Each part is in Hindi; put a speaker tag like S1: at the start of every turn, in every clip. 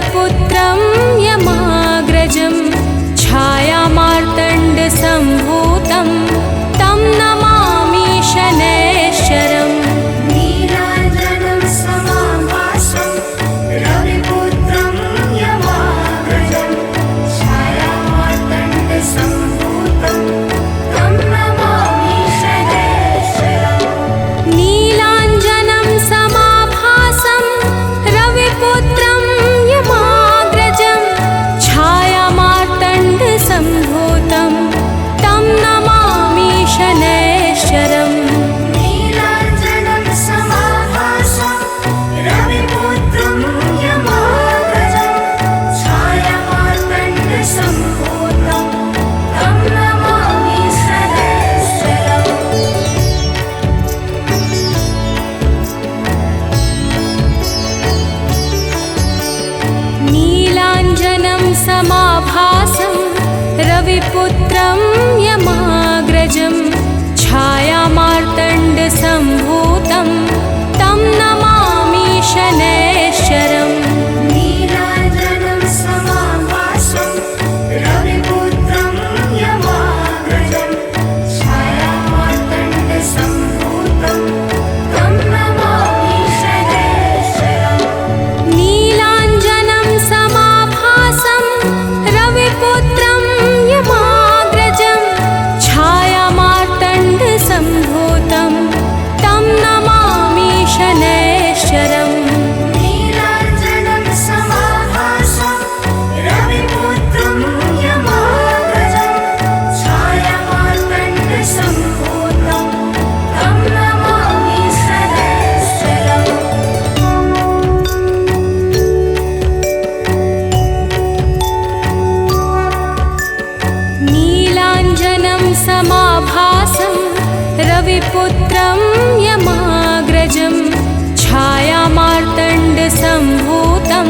S1: रविपुत्रं यमाग्रजं छायामार्तण्डसम्भूतं तं नमामि शनैश्चरम्।
S2: नीलाञ्जनं समाभासं रविपुत्रं यमाग्रजं छायामार्तण्डसम्भूतं तं नमामि शनैश्चरम्।
S1: नीलाञ्जनं समाभासं रविपुत्रं यमाग्रजं छायामार्तण्डसम्भूतं तं नमामि शनैश्चरम्।
S2: नीलाञ्जनं समाभासं रविपुत्रं यमाग्रजं छायामार्तण्डसम्भूतं तं नमामि शनैश्चरम्।
S1: नीलाञ्जनं समाभासं रविपुत्रं यमाग्रजं छायामार्तण्डसम्भूतं तं नमामि शनैश्चरम्।
S2: नीलाञ्जनं समाभासं रविपुत्रं यमाग्रजं छायामार्तण्डसम्भूतं तं नमामि शनैश्चरम्।
S1: नीलाञ्जनं समाभासं रविपुत्रं यमाग्रजं छायामार्तण्डसम्भूतं तं नमामि शनैश्चरम्।
S2: नीलाञ्जनं समाभासं रविपुत्रं यमाग्रजं छायामार्तण्डसम्भूतं तं नमामि शनैश्चरम्।
S1: नीलाञ्जनं समाभासं रविपुत्रं यमाग्रजं छायामार्तण्डसम्भूतं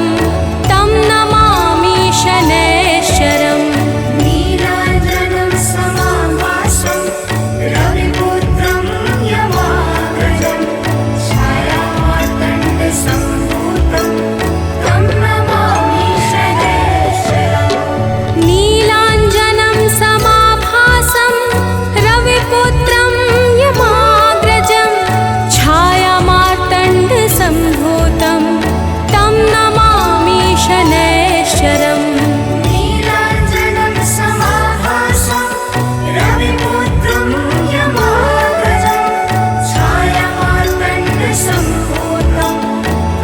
S1: तं नमामि शनैश्चरम्।
S2: नीलाञ्जनं समाभासं रविपुत्रं यमाग्रजं छायामार्तण्डसम्भूतं तं नमामि शनैश्चरम्।
S1: नीलाञ्जनं समाभासं रविपुत्रं यमाग्रजं छायामार्तण्डसम्भूतं तं नमामि शनैश्चरम्।
S2: नीलाञ्जनं समाभासं रविपुत्रं यमाग्रजं छायामार्तण्डसम्भूतं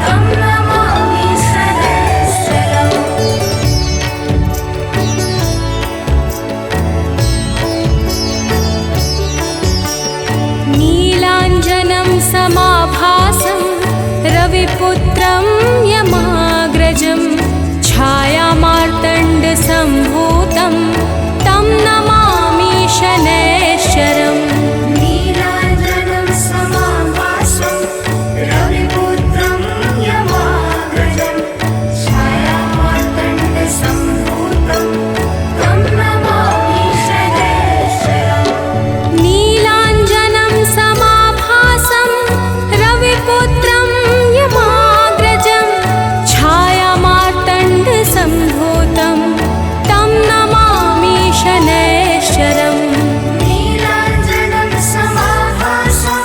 S2: तं नमामि शनैश्चरम्।
S1: नीलाञ्जनं समाभासं रविपुत्रं यमाग्रजं छायामार्तण्डसम्भूतं तं नमामि शनैश्चरम्।
S2: नीलाञ्जनं समाभासं रविपुत्रं यमाग्रजं छायामार्तण्डसम्भूतं तं नमामि शनैश्चरम्।
S1: नीलाञ्जनं समाभासं रविपुत्रं यमाग्रजं छायामार्तण्डसम्भूतं तं नमामि शनैश्चरम्।
S2: नीलाञ्जनं समाभासं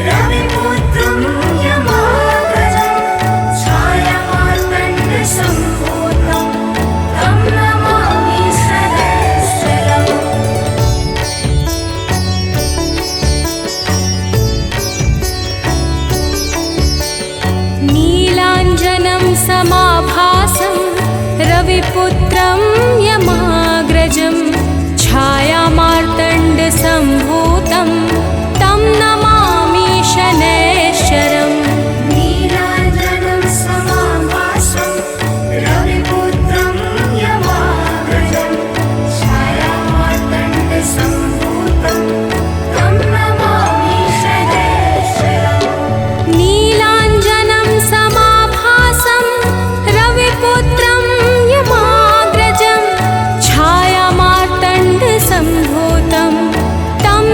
S2: रविपुत्रं यमाग्रजं छायामार्तण्डसम्भूतं तं नमामि शनैश्चरम्।
S1: नीलाञ्जनं समाभासं रविपुत्रं यमाग्रजं छायामार्तण्डसम्भूतं तं नमामि शनैश्चरम्।
S2: नीलाञ्जनं समाभासं रविपुत्रं यमाग्रजं छायामार्तण्डसम्भूतं तं नमामि शनैश्चरम्।
S1: नीलाञ्जनं समाभासं रविपुत्रं यमाग्रजं छायामार्तण्डसम्भूतं तं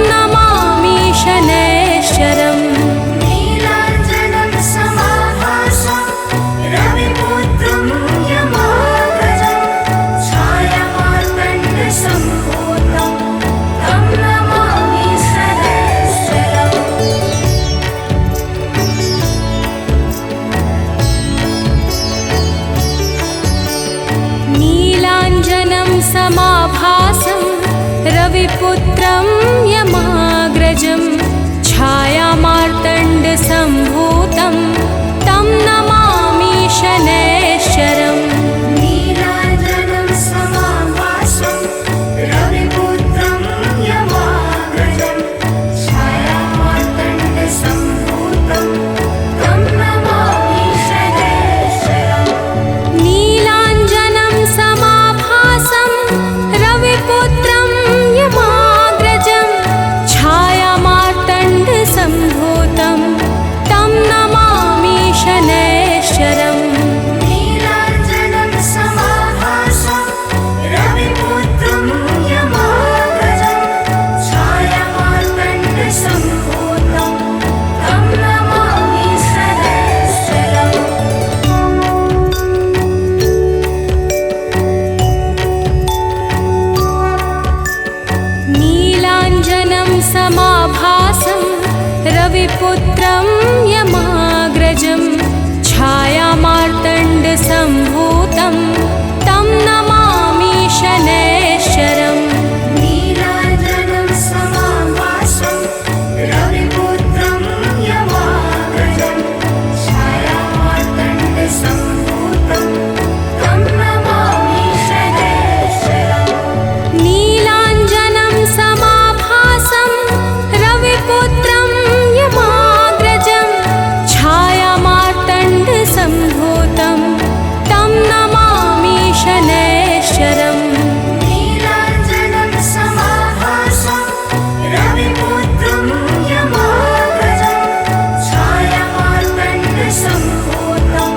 S1: रविपुत्रं यमाग्रजं छायामार्तण्डसम्भूतं तं नमामि शनैश्चरम्
S2: नीलाञ्जनं समाभासं रविपुत्रं यमाग्रजं छायामार्तण्डसम्भूतं तं नमामि शनैश्चरम्
S1: नीलाञ्जनं समाभासं रविपुत्रं यमाग्रजं छायामार्तण्डसम्भूतं तं नमामि शनैश्चरम्
S2: नीलाञ्जनं समाभासं रविपुत्रं यमाग्रजं छायामार्तण्डसम्भूतं तं नमामि शनैश्चरम्
S1: नीलाञ्जनं समाभासं रविपुत्रं यमाग्रजं छायामार्तण्डसम्भूतं तं नमामि शनैश्चरम्
S2: नीलाञ्जनं समाभासं रविपुत्रं यमाग्रजं छायामार्तण्डसम्भूतं तं नमामि शनैश्चरम्
S1: नीलाञ्जनं समाभासं रविपुत्रं यमाग्रजं छायामार्तण्डसम्भूतं तं नमामि शनैश्चरम्
S2: नीलाञ्जनं समाभासं रविपुत्रं यमाग्रजं छायामार्तण्डसम्भूतं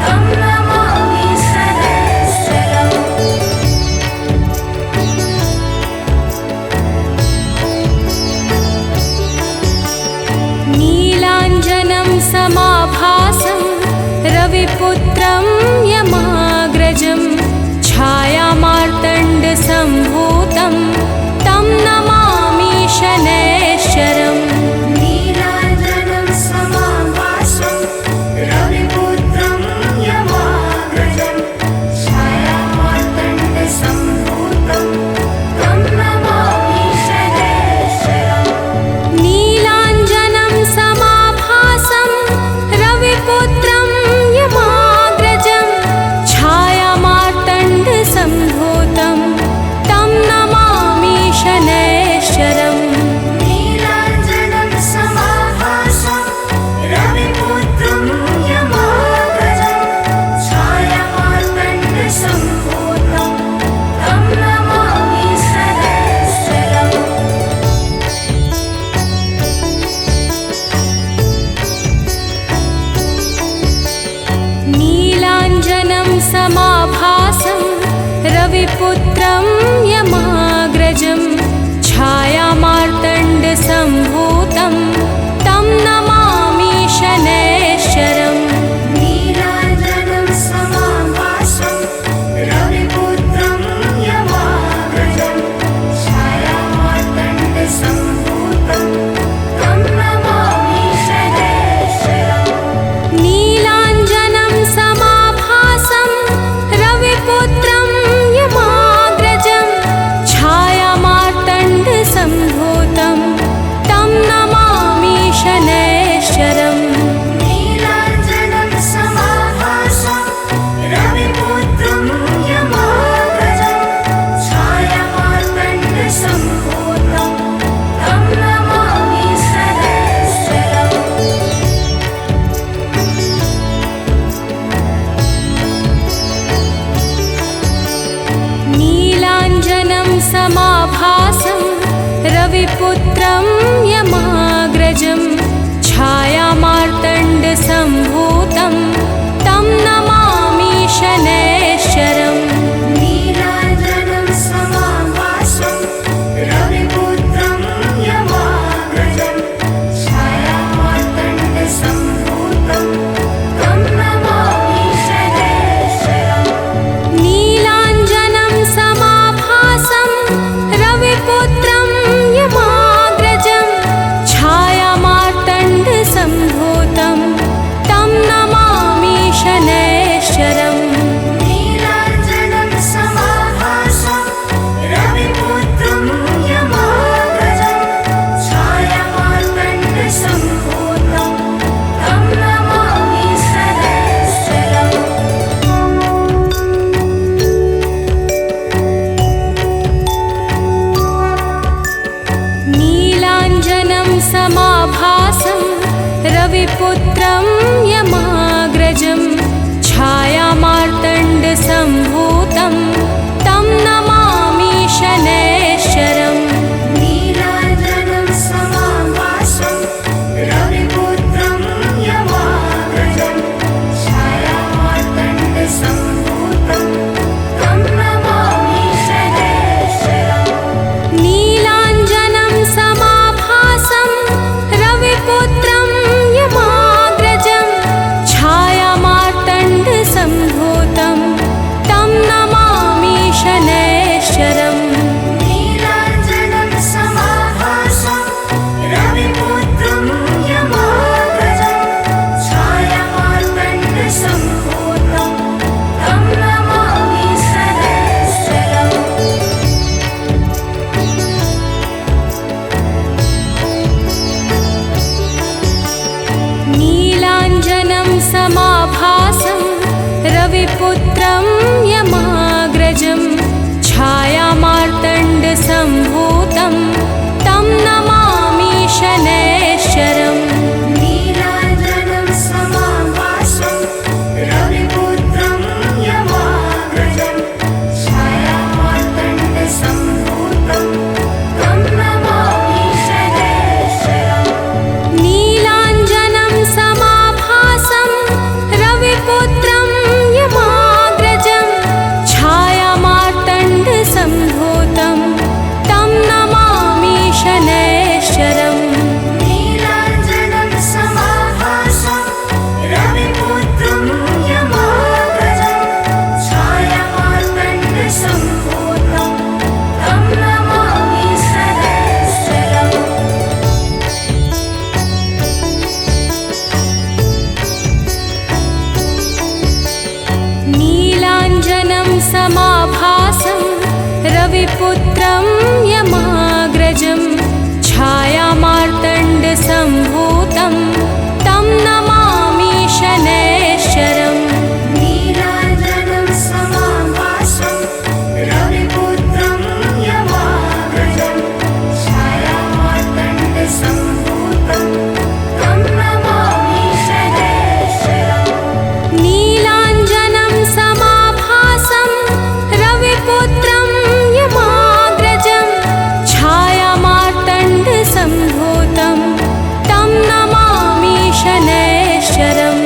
S2: तं नमामि शनैश्चरम्
S1: नीलाञ्जनं समाभासं रविपुत्रं यमाग्रजं छायामार्तण्डसम्भूतं तं नमामि शनैश्चरम्
S2: नीलाञ्जनं समाभासं रविपुत्रं यमाग्रजं छायामार्तण्डसम्भूतं तं नमामि शनैश्चरम्
S1: नीलाञ्जनं समाभासं रविपुत्रं यमाग्रजं छायामार्तण्डसम्भूतं तं नमामि शनैश्चरम्
S2: नीलाञ्जनं समाभासं रविपुत्रं यमाग्रजं छायामार्तण्डसम्भूतं तं नमामि शनैश्चरम्
S1: नीलाञ्जनं समाभासं रविपुत्रं यमाग्रजं छायामार्तण्डसम्भूतं तं नमामि शनैश्चरम्
S2: नीलाञ्जनं समाभासं रविपुत्रं यमाग्रजं छायामार्तण्डसम्भूतं तं नमामि शनैश्चरम्
S1: नीलाञ्जनं समाभासं रविपुत्रं यमाग्रजं छायामार्तण्डसम्भूतं तं नमामि शनैश्चरम्
S2: नीलाञ्जनं समाभासं रविपुत्रं यमाग्रजं छायामार्तण्डसम्भूतं तं नमामि शनैश्चरम्
S1: नीलाञ्जनं समाभासं रविपुत्रं यमाग्रजं छायामार्तण्डसम्भूतं तं नमामि शनैश्चरम्
S2: नीलाञ्जनं समाभासं रविपुत्रं यमाग्रजं छायामार्तण्डसम्भूतं तं नमामि शनैश्चरम्
S1: नीलाञ्जनं समाभासं रविपुत्रं यमाग्रजं छायामार्तण्डसम्भूतं रविपुत्रं यमाग्रजं छायामार्तण्डसम्भूतं तं नमामि शनैश्चरम्
S2: नीलाञ्जनं समाभासं रविपुत्रं यमाग्रजं छायामार्तण्डसम्भूतं तं नमामि शनैश्चरम्
S1: नीलाञ्जनं समाभासं रविपुत्रं यमाग्रजं छायामार्तण्डसम्भूतं तं नमामि शनैश्चरम्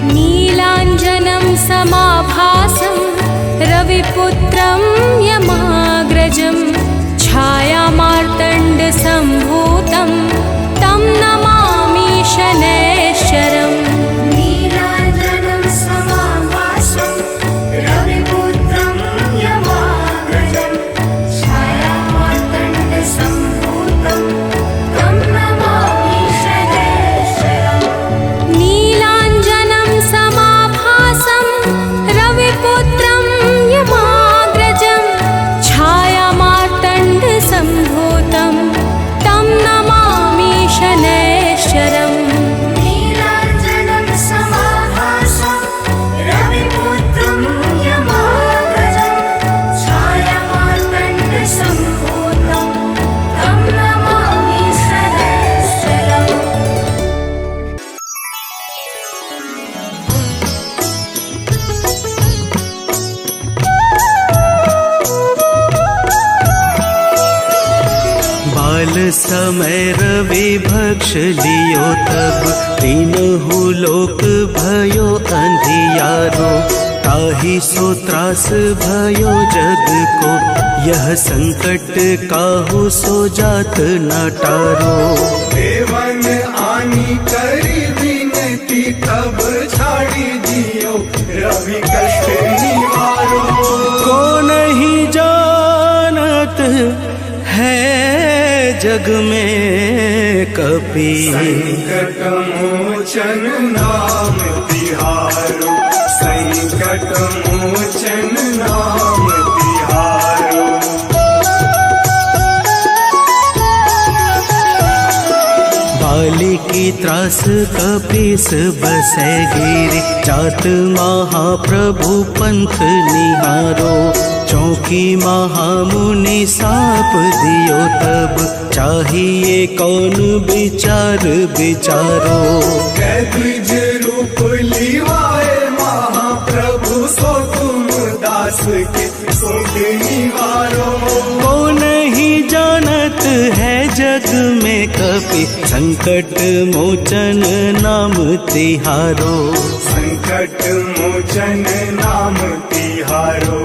S2: नीलाञ्जनं समाभासं रविपुत्रं यमाग्रजं छायामार्तण्डसम्भूतं तं नमामि शनैश्चरम्
S1: नीलाञ्जनं समाभासं रविपुत्रं यमाग्रजं छायामार्तण्डसम्भूतं तं नमामि शनैश्चरम्
S2: नीलाञ्जनं समाभासं रविपुत्रं यमाग्रजं छायामार्तण्डसम्भूतं तं नमामि शनैश्चरम्
S1: नीलाञ्जनं समाभासं रविपुत्रं यमाग्रजं छायामार्तण्डसम्भूतं तं नमामि शनैश्चरम्
S2: नीलाञ्जनं समाभासं रविपुत्रं यमाग्रजं छायामार्तण्डसम्भूतं तं नमामि शनैश्चरम्
S3: बाल समय रवि भक्ष लियो तब तीनहु लोक भयो अंधियारो ताहि सो त्रास भयो जग को यह संकट काहू सो जात न टारो
S4: देवन आनी करी विनती तब छाड़ी दियो रवि कष्ट निवारो
S3: को नहीं जानत है जग में कपि
S4: संकट मोचन नाम तिहारो संकट मोचन नाम तिहारो
S3: बाली की त्रास कपीस बसे गिरी जात महाप्रभु पंथ निहारो चौकी महामुनि साप दियो तब चाहिए कौन विचार विचारो
S4: द्विज रूप लिवाए महाप्रभु सो तुम दास के सोख निवारो
S3: को नहीं जानत है जग में कपि संकट मोचन नाम तिहारो
S4: संकट मोचन नाम तिहारो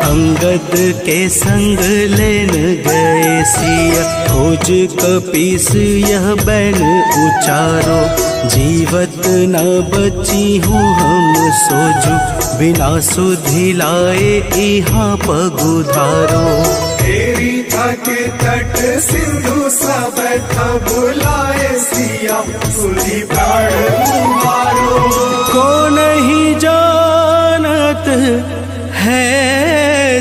S3: अंगद के संग लेन गए सिया खोज कपीस यह बैन उचारो जीवत न बची हूँ हम सोजू बिना सुधि लाए यहाँ पगुधारो
S4: तेरी थके तट सिंधु सब बुलाए सिया सुधी प्राण मारो
S3: को नहीं जानत है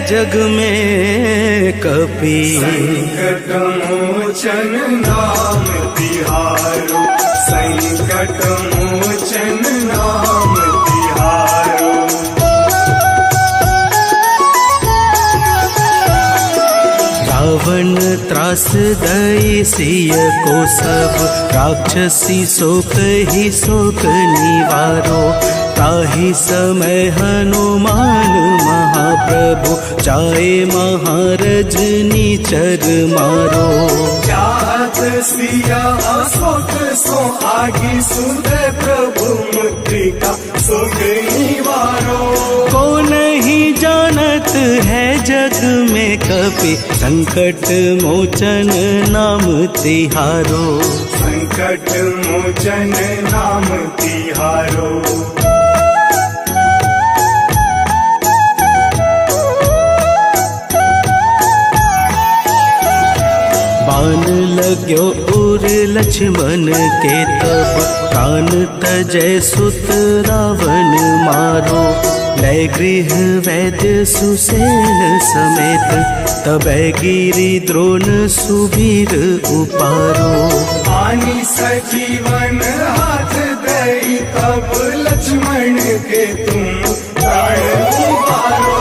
S3: जग में कपि
S4: संकट मोचन नाम तिहारो संकट मोचन नाम तिहारो
S3: रावण त्रास दई सिय को सब राक्षसी शोक ही शोक निवारो ताहि समय हनुमान महाप्रभु चाहे महारजनी चर मारो
S4: चाहत सिया अशोक सो आगी सुंदर प्रभु मुद्रिका सुख निवारो
S3: को नहीं जानत है जग में कपि संकट मोचन नाम तिहारो।
S4: संकट मोचन नाम तिहारो।
S3: बाण लाग्यो उर लक्ष्मण के तब, प्राण तजय सुत रावण मारो। लय गृह वैद्य सुसेन समेत, तबै गिरि द्रोण सुबीर उपारो।
S4: आनी सजीवन हाथ दई, तब लक्ष्मण के तुम प्राण उबारो।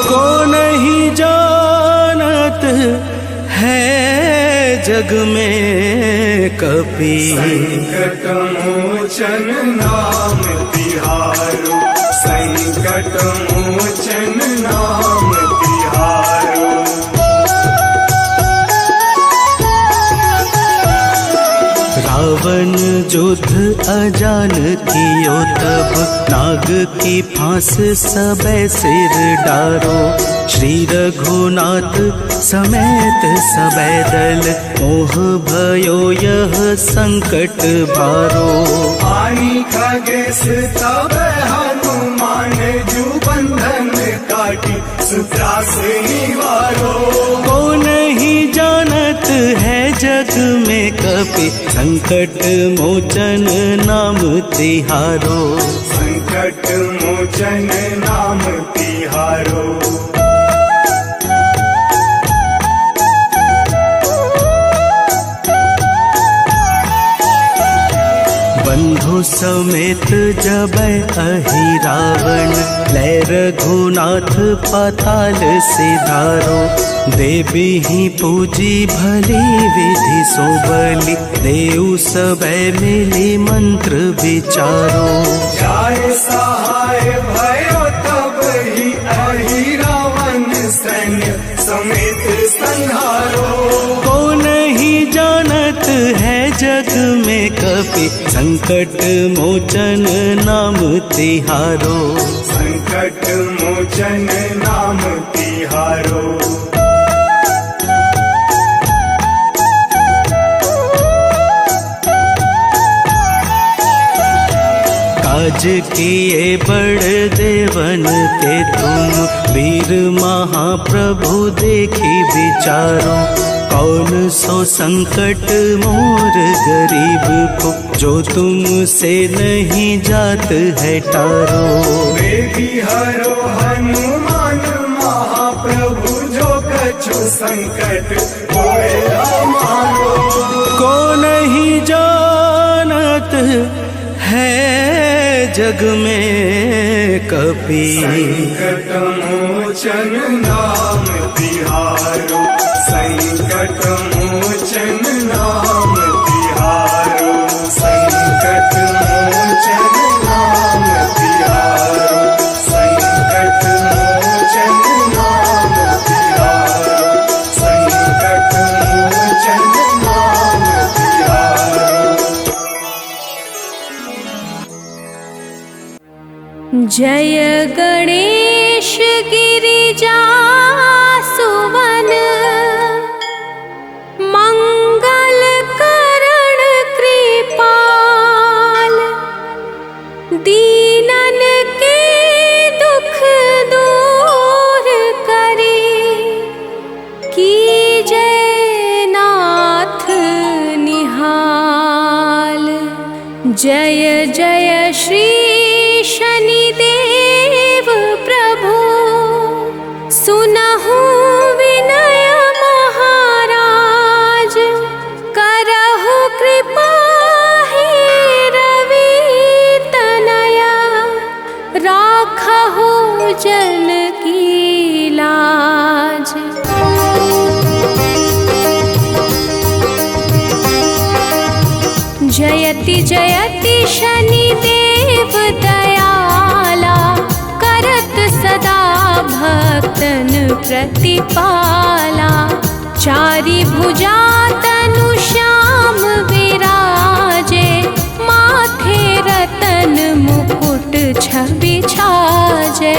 S3: को नहीं जानत है जग में कपि,
S4: संकट मोचन नाम तिहारो। संकट मोचन नाम तिहारो।
S3: रावण युद्ध अजान कियो तब, नाग की फांस सबे सिर डारो। श्री रघुनाथ समेत सबे दल, मोह भयो यह संकट भारो।
S4: आनी खगेश तब हनुमान, जु बंधन काटी सुत्रा से निवारो।
S3: को नहीं जानत है जग में कपि, संकट मोचन नाम तिहारो।
S4: संकट मोचन नाम तिहारो।
S3: बंधु समेत जबै अहि रावण, लय रघुनाथ पाताल सिधारो। देवी ही पूजी भली विधि सो बलि, देव सबे मिली मंत्र विचारो।
S4: जाय सहाय भयो तब ही, अहि रावण सैन्य समेत संहारो।
S3: को नहीं जानत है जग में कपि, संकट मोचन नाम तिहारो।
S4: संकट मोचन नाम तिहारो।
S3: काज किए बड़ देवन के तुम, वीर महाप्रभु देखी विचारो। कौन सो संकट मोर गरीब को, जो तुमसे नहीं जात है टारो।
S4: बेबी हरो हनुमान महाप्रभु, जो कछु संकट होए हमारो।
S3: को नहीं जानत है जग में कपि,
S4: संकट मोचन नाम तिहारो। संकट मोचन नाम तिहारो। संकट मोचन नाम तिहारो। संकट मोचन नाम तिहारो। संकट मोचन नाम तिहारो।
S1: जय गणेश गिरिजा सुवन, मंगल करण कृपाल। दीनन के दुख दूर करे, कीजय नाथ निहाल। जय जय श्री शनिदेव प्रभु, सुनहु विनय महाराज। करहु कृपा हे रवि तनया, राखहु जन की लाज। जयति जयति शनिदेव दयाला, करत सदा भक्तन प्रतिपाला। चारि भुजा तनु श्याम विराजे, माथे रतन मुकुट छवि छाजे।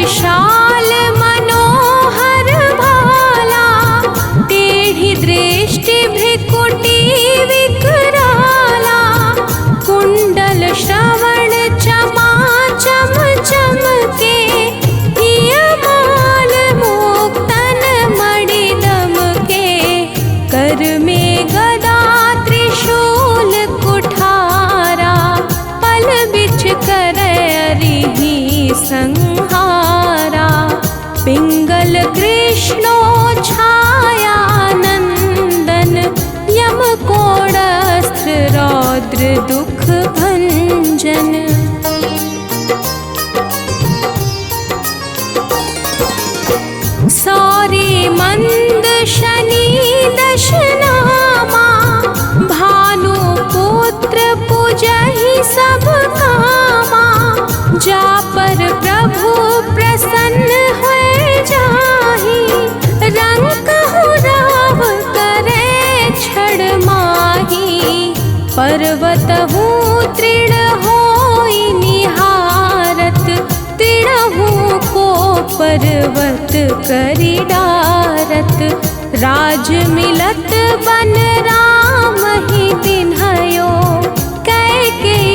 S1: विशाल मनोहर भाला, टेढ़ी दृष्टि भ्रिकुटी विकराला, कुंडल श्रवण चमा चम चमके, हियमाल मुक्तन मणि दमके, कर में गदा त्रिशूल कुठारा, पल बिच करहि संहारा, पिंगल कृष्णो छाया नंदन, यम कोणस्त्र रौद्र दुख भंजन। सौरे मंद शनि दशनामा, भानु पुत्र पूजहि सब कामा, जा पर प्रभु प्रसन्न हुए जाहि, रंग कहु राव करे छड़ माही, पर्वतहु तृण होई निहारत, तृणहु को पर्वत करि डारत, राज मिलत बन राम ही तिन्हयो, कैकेयी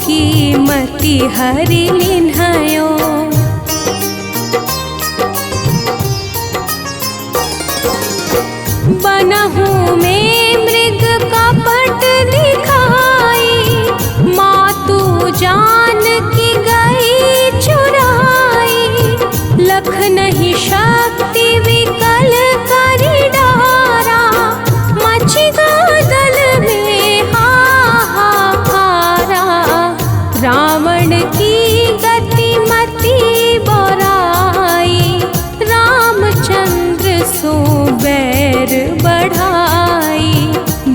S1: की मति हरि लिन्हयो। बनहु में मृग कपट दिखाई, मातु जानकी गई चुराई, लख नहीं शक्ति विकल करि डारा, मचि गादल में हाहाकारा, रावण की गति मति बोराई, रामचंद्र सो बैर बढ़ाई,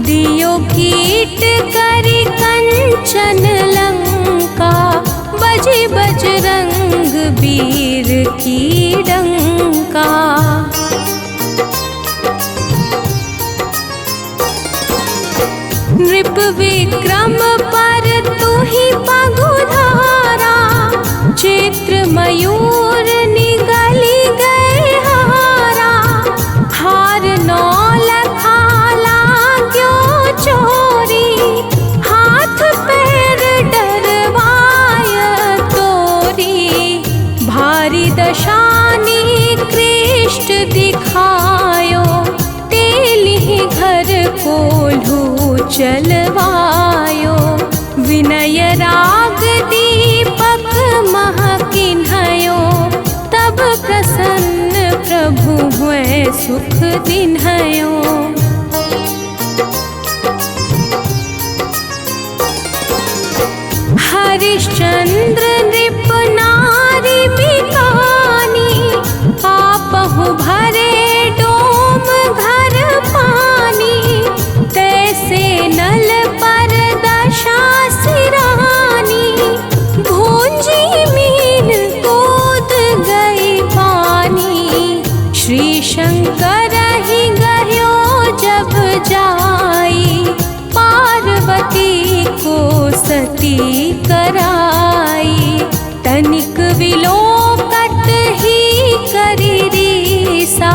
S1: दियो कीट करि कंचन लंका, बजि बजरंग वीर की डंका। नृप विक्रम पर तुहि पगुधारा, चित्र मयूर निगली गए हारा, हार नौ लखा लाग्यो चोरी, हाथ पैर डरवाय तोरी, भारी दशानी कृष्ट दिखायो, तेलिहि घर कोल्हू चलवायो, विनय राग दीपक महकिन्हयो, तब प्रसन्न प्रभु हुए सुख दिन्हयो। हरिश्चंद्र नृप नारी बिकानी, आपहु भरे डोम घर पानी, तैसे नल पर दशा सिरानी, भूंजी मीन कूद गई पानी, श्री शंकर ही गयो जब जाई, पार्वती को सती कराई, तनिक विलोकत ही करि रीसा,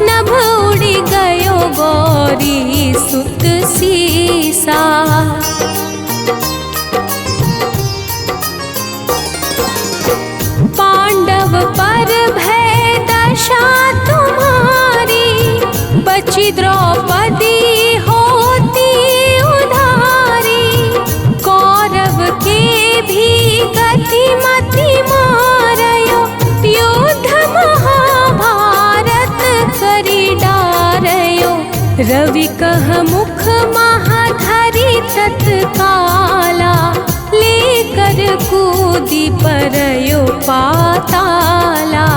S1: नभ उड़ि गयो गौरी सुत सीसा। पांडव पर भय दशा तुम्हारी, बची द्रौपदी होती उधारी, कौरव के भी गति मति मारयो, युद्ध महाभारत करि डारयो, रवि कह मुख महाधरि तत्काला, लेकर कूदी परयो पाताला,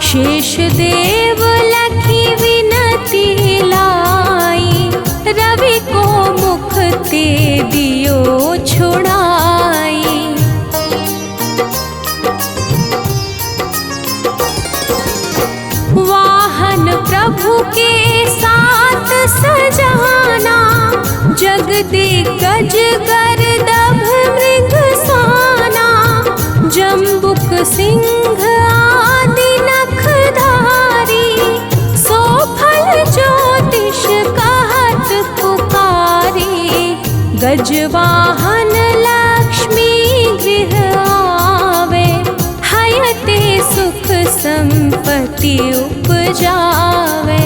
S1: शेष देव लखी विनती लाई, रवि को मुख ते दियो छुड़ाई। वाहन प्रभु के साथ सजाना, जग दिग्गज गर्दभ मृग साना, जम्बुक सिंह गजवाहन लक्ष्मी गृह आवे, हयते सुख संपत्ति उपजावे।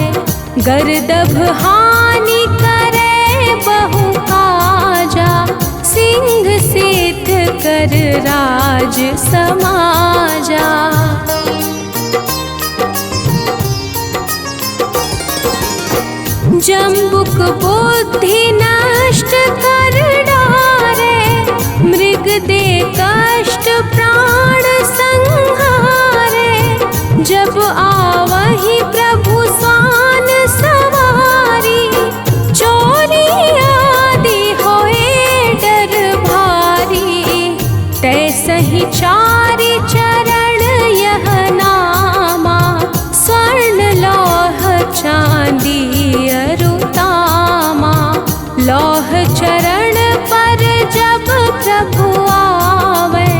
S1: गर्दभ हानि करे बहु काजा, सिंह सिद्ध कर राज समाजा। जम्बुक बुद्धि नष्ट कर डारे, मृग दे कष्ट प्राण संहारे। जब आवहि प्रभु स्वान सवारी, चोरी आदि होए डर भारी। तैसहि चारि चरण यह नामा, स्वर्ण लौह चांदी अरुतामा। लौह चरण पर जब प्रभु आवे,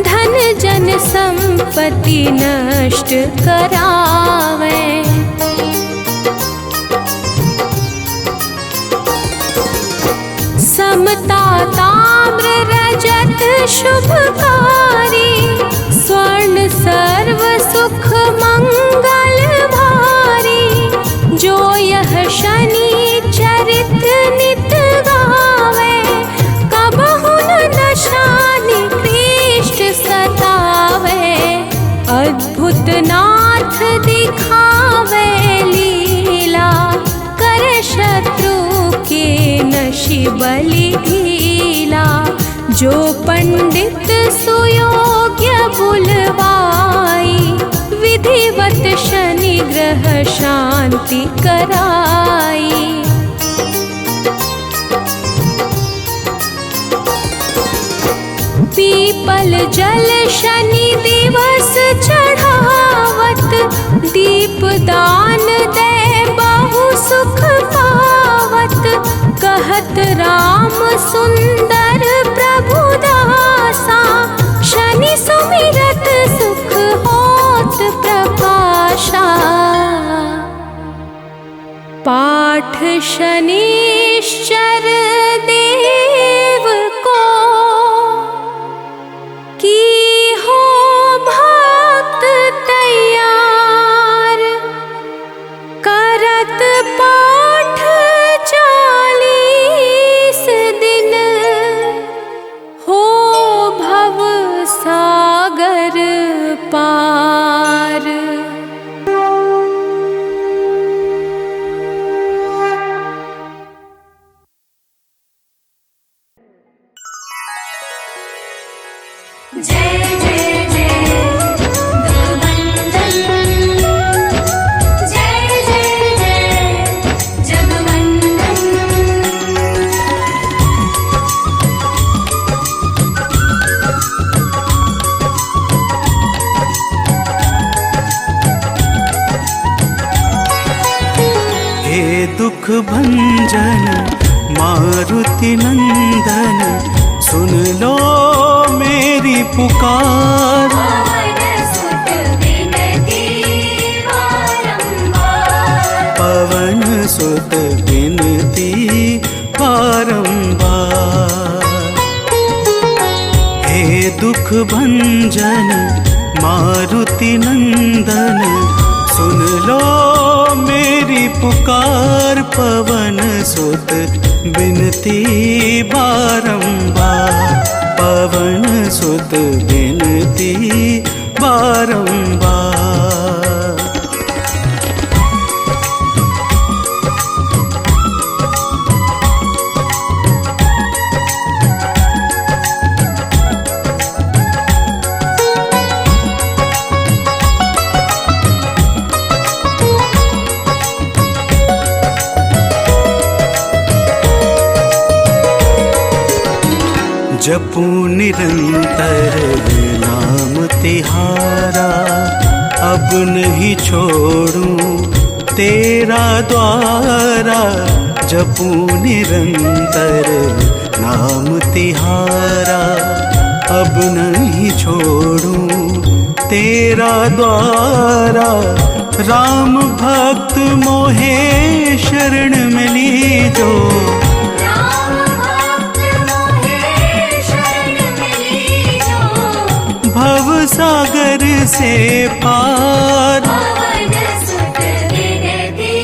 S1: धन जन संपत्ति नष्ट करावे। समता ताम्र रजत शुभकारी, स्वर्ण सर्व सुख मंगल भारी। जो यह शनि चरित नित गावे, कबहु न दशा निकृष्ट सतावे। अद्भुत नाथ दिखावे लीला, कर शत्रु के नशि बलि ढीला। जो पंडित सुयोग्य बुलवाई, विधिवत शनि ग्रह शांति कराई। पीपल जल शनि दिवस चढ़ावत, दीप दान दे बहु सुख पावत। कहत राम सुंदर प्रभु दासा, शनि सुमिरत सुख होत प्रकाशा। पाठ शनिश्चर देव को, की हो भक्त तैयार। करत पाठ 40 दिन, हो भव सागर पार।
S2: जय जय जय जगवंदन, जय जय जय जगवंदन।
S3: हे दुख भंजन मारुति नंदन, सुन लो मेरी पुकार। पवन सुत विनती बारंबार। हे दुख भंजन मारुति नंदन, सुन लो मेरी पुकार। पवन सुत विनती बारंबार, पवन सुत विनती बारंबार। जपू निरंतर नाम तिहारा, अब नहीं छोड़ूं तेरा द्वारा। जपू निरंतर नाम तिहारा, अब नहीं छोड़ूं तेरा द्वारा। राम भक्त मोहे शरण मिली जो,
S2: राम भक्त
S3: से पार।
S2: पवन सुत विनती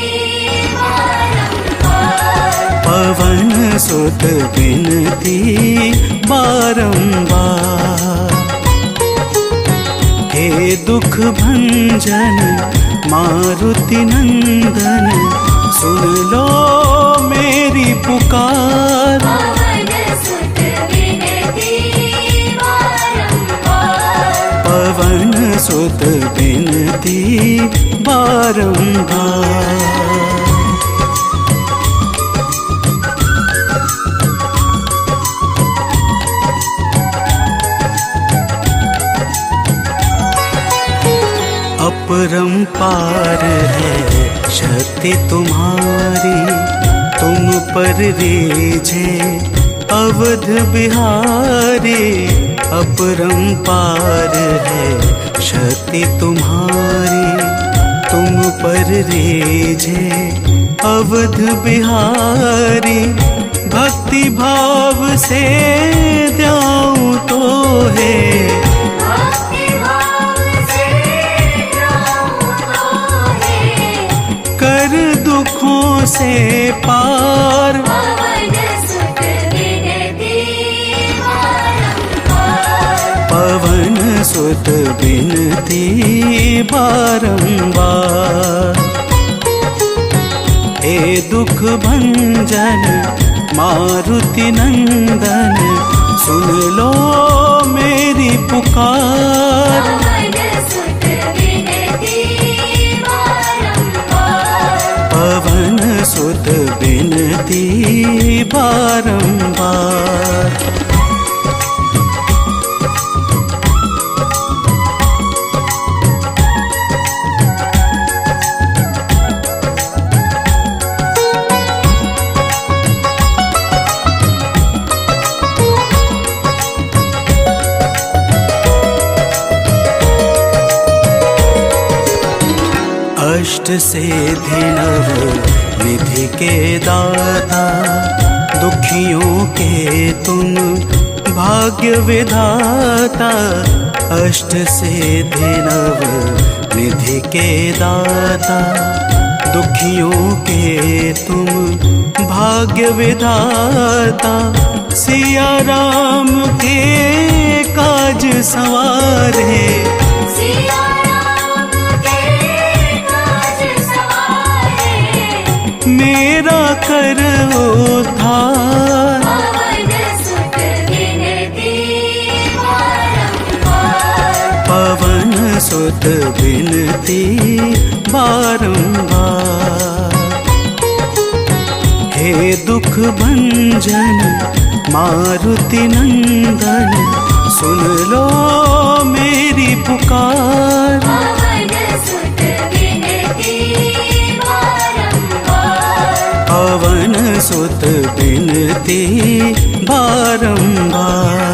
S2: बारंबार।
S3: पवन सुत विनती बारंबार। हे दुख भंजन मारुति नंदन, सुन लो मेरी पुकार।
S2: पवन सुत विनती बारंबार।
S3: पवन सुत विनती बारंबार। अपरंपार है शक्ति तुम्हारी, तुम पर रीझे अवध बिहारी। अपरंपार है शक्ति तुम्हारी, तुम पर रीझे अवध बिहारी। भक्ति भाव से द्याऊं तो है,
S2: भक्ति भाव से जाऊं तो है।
S3: कर दुखों से पार।
S2: पवन सुत विनती बारंबार।
S3: पवन सुत विनती बारंबार। हे दुख भंजन मारुति नंदन, सुन लो मेरी पुकार।
S2: पवन सुत विनती बारंबार।
S3: पवन सुत विनती बारंबार। अष्ट सिद्धि नव निधि के दाता, दुखियों के तुम भाग्य विधाता। अष्ट सिद्धि नव निधि के दाता, दुखियों के तुम भाग्य विधाता। सिया राम के काज सवारे,
S2: सिया राम के काज सवारे।
S3: मेरा कर उद्धार।
S2: पवन सुत विनती बारंबार।
S3: पवन सुत विनती बारंबार। हे दुख भंजन मारुति नंदन, सुन लो मेरी पुकार।
S2: पवन सुत विनती बारंबार।
S3: पवन सुत विनती बारंबार।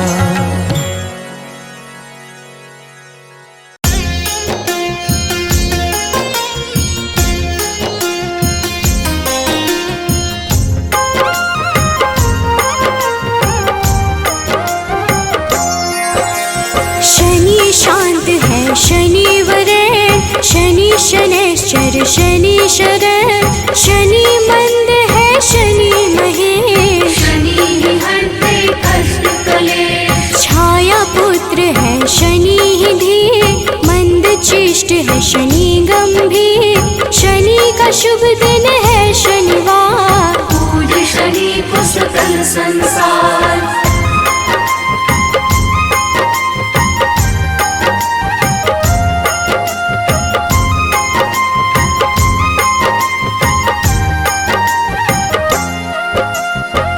S1: शनि शांत है शनिवरण, शनि शनैश्चर शनि शरण। शनि मंद है शनि महेश,
S2: शनि ही हरते कष्ट कलेश।
S1: छाया पुत्र है शनि ही धीर, मंद चिष्ट है शनि गंभीर। शनि का शुभ दिन है शनिवार,
S2: पूज शनि को सकल संसार।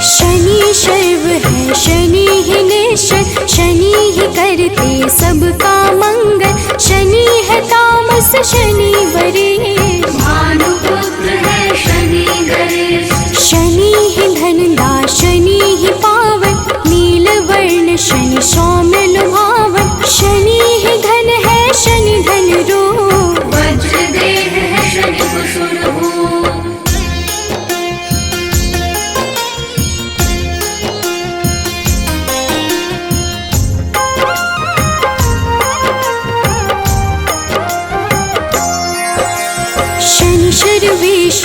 S1: शनि शर्व है शनि ही निश्चल, शनि ही करते सबका मंगल। शनि है तामस शनि वरेश,
S2: भानुपुत्र है शनि गणेश।
S1: शनि ही धनदास शनि ही पावन, नील वर्ण शनि सौम्य लुभावन। शनि ही धन है शनि धन रूप,
S2: वज्र देह है शनि कुसुम भूप।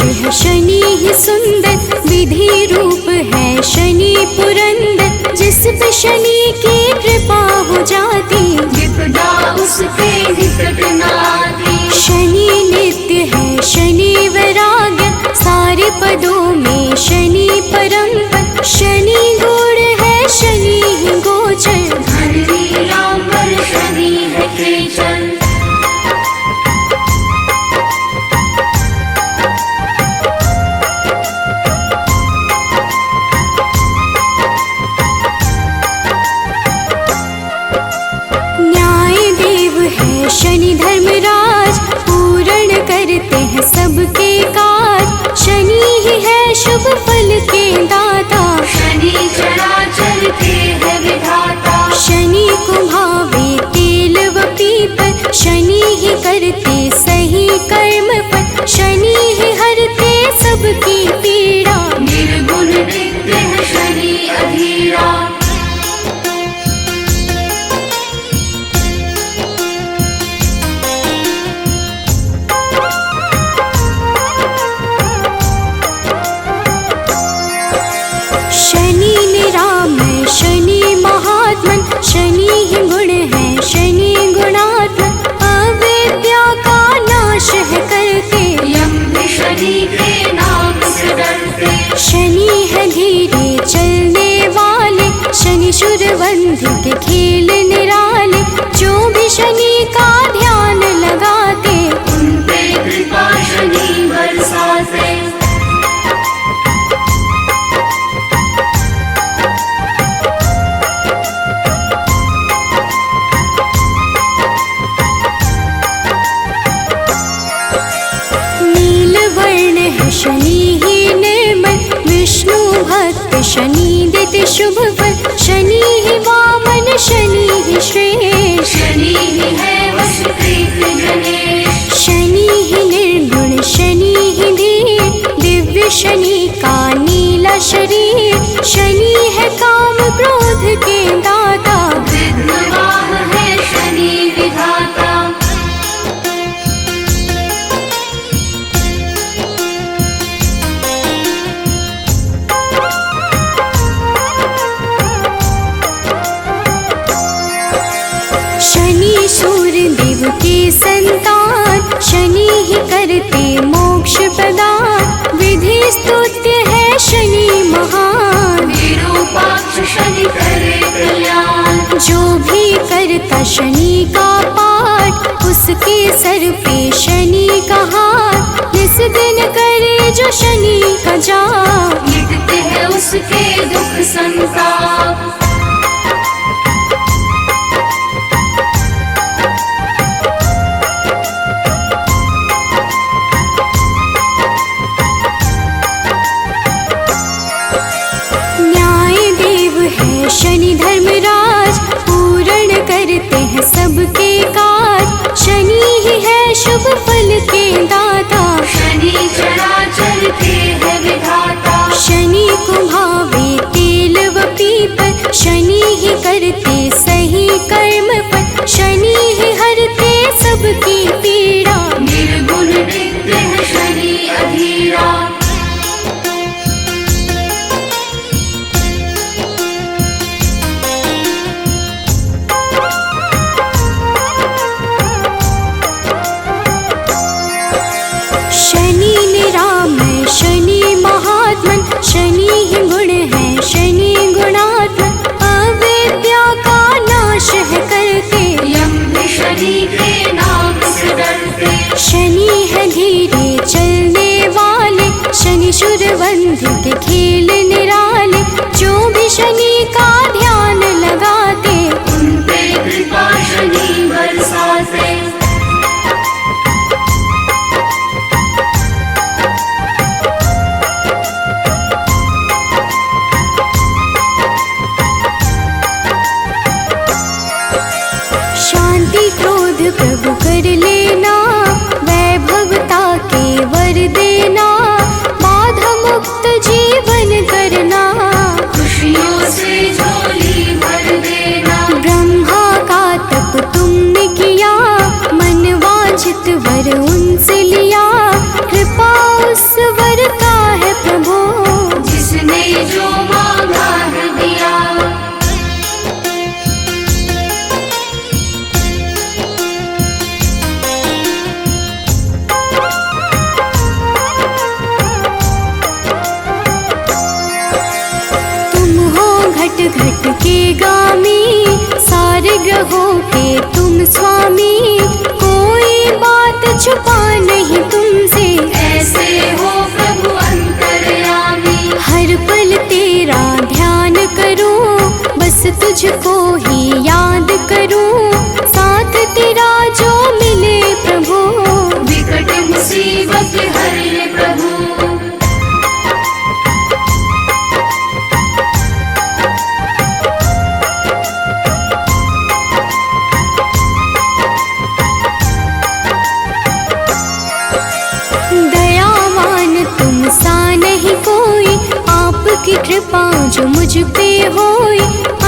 S1: है शनि ही सुंदर, विधि रूप है शनि पुरंदर। जिस पे शनि की कृपा हो जाती,
S2: विपदा उसके निकट न आती।
S1: शनि नित्य है शनि वैराग्य, सारे पदों में शनि परम पद। शनि गुण है शनि ही गोचर,
S2: धरती रामवर शनि है खेचर।
S1: न्याय देव है शनि धर्मराज, पूर्ण करते हैं सबके काज। शनि ही है शुभ फल के दाता,
S2: शनि चराचर के है विधाता।
S1: शनि को भावे तेल व पीपल, शनि ही करते सही कर्म पर। शनि ही हरते सबकी पीड़ा,
S2: निर्गुण नित्य है शनि अधीरा।
S1: शनि निरामय शनि महात्मन, शनि ही गुण है शनि गुणात्मन। अविद्या का नाश है करते,
S2: यम भी शनि के नाम से डरते।
S1: शनि है धीरे चलने वाले, शनि शूरवंध के खेल निराले। जो भी शनि का ध्यान लगाते,
S2: उन पे कृपा शनि बरसाते।
S1: नील वर्ण है शनि ही निर्मल, विष्णु भक्त शनि देते शुभ फल। शनि ही वामन शनि ही श्रेष्ठ,
S2: शनि ही है वशकृत गणेश।
S1: शनि ही निर्गुण शनि ही धीर, दिव्य शनि का नीला शरीर। शनि है काम क्रोध के दाता,
S2: विद्वान है शनि विधाता।
S1: शनि सूर्य देव के संतान, शनि ही करते मोक्ष प्रदान। विधि स्तुत्य है शनि महान,
S2: विरूपाक्ष शनि करे कल्याण।
S1: जो भी करता शनि का पाठ, उसके सर पे शनि का हाथ। निस दिन करे जो शनि का जाप,
S2: मिटते हैं उसके दुख संताप।
S1: न्याय देव है शनि धर्मराज, पूर्ण करते हैं सबके काज। शनि ही है शुभ फल के दाता,
S2: शनि चराचर के है विधाता।
S1: शनि को भावे तेल व पीपल, शनि ही करते सही कर्म पर। शनि ही हरते सबकी पीड़ा,
S2: निर्गुण नित्य है शनि अधीरा।
S1: शनि निरामय शनि महात्मन, शनि ही गुण है शनि गुणात्मन। अविद्या का नाश है करते,
S2: यम भी शनि के नाम से डरते।
S1: शनि है धीरे चलने वाले, शनि शूरवंध के खेल निराले। जो भी शनि का ध्यान लगाते,
S2: उन पे कृपा शनि बरसाते।
S1: शांति क्रोध प्रभु कर लेना, वैभवता के वर देना। बाधा मुक्त जीवन करना,
S2: खुशियों से झोली भर देना।
S1: ब्रह्मा का तप तुमने किया, मन वांछित वर उनसे लिया। कृपा उस घट घट के गामी, सारे ग्रहों के तुम स्वामी। कोई बात छुपा नहीं तुमसे,
S2: ऐसे हो प्रभु अंतर्यामी।
S1: हर पल तेरा ध्यान करूं, बस तुझको ही याद करूं। साथ तेरा जो मिले प्रभु,
S2: विकट मुसीबत हरे प्रभु।
S1: दयावान तुम सा नहीं कोई, आपकी कृपा जो मुझ पे होई।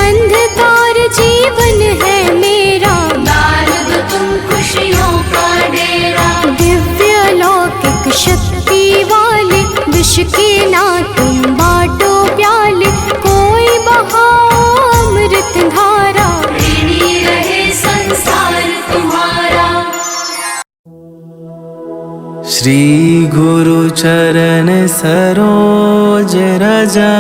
S1: अंधकार जीवन है मेरा,
S2: डाल दो तुम खुशियों का डेरा।
S1: दिव्य अलौकिक शक्ति वाले, विष के ना तुम बाटो प्याले। कोई बहाओ अमृत धारा,
S2: ऋणी रहे संसार तुम्हारा।
S3: श्री गुरु चरण सरोज रजा,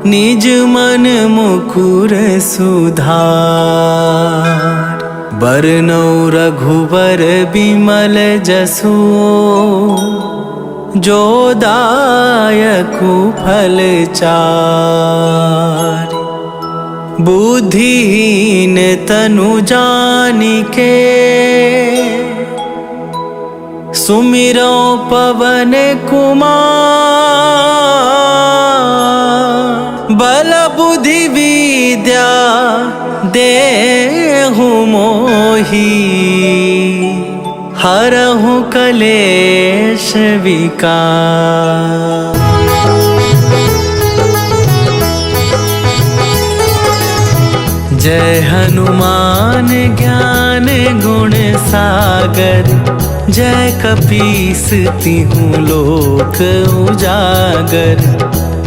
S3: निज मन मुकुर सुधार। बरनौ रघुबर बिमल जसु, जो दायकु फल चार। बुद्धिहीन तनु जानिके, सुमिरो पवन कुमार। बल बुद्धि विद्या देहु मोहि, हरहु कलेश विकार। जय हनुमान ज्ञान गुण सागर, जय कपीस तिहुँ लोक उजागर।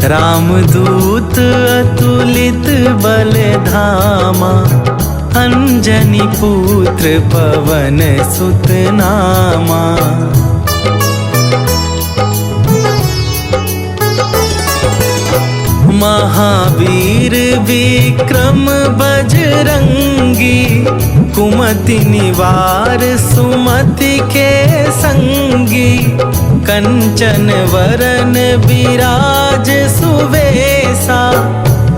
S3: रामदूत अतुलित बल धामा, अंजनी पुत्र पवन सुत नामा। महावीर विक्रम बजरंगी, कुमति निवार सुमति के संगी। कंचन वरन विराज सुवेशा,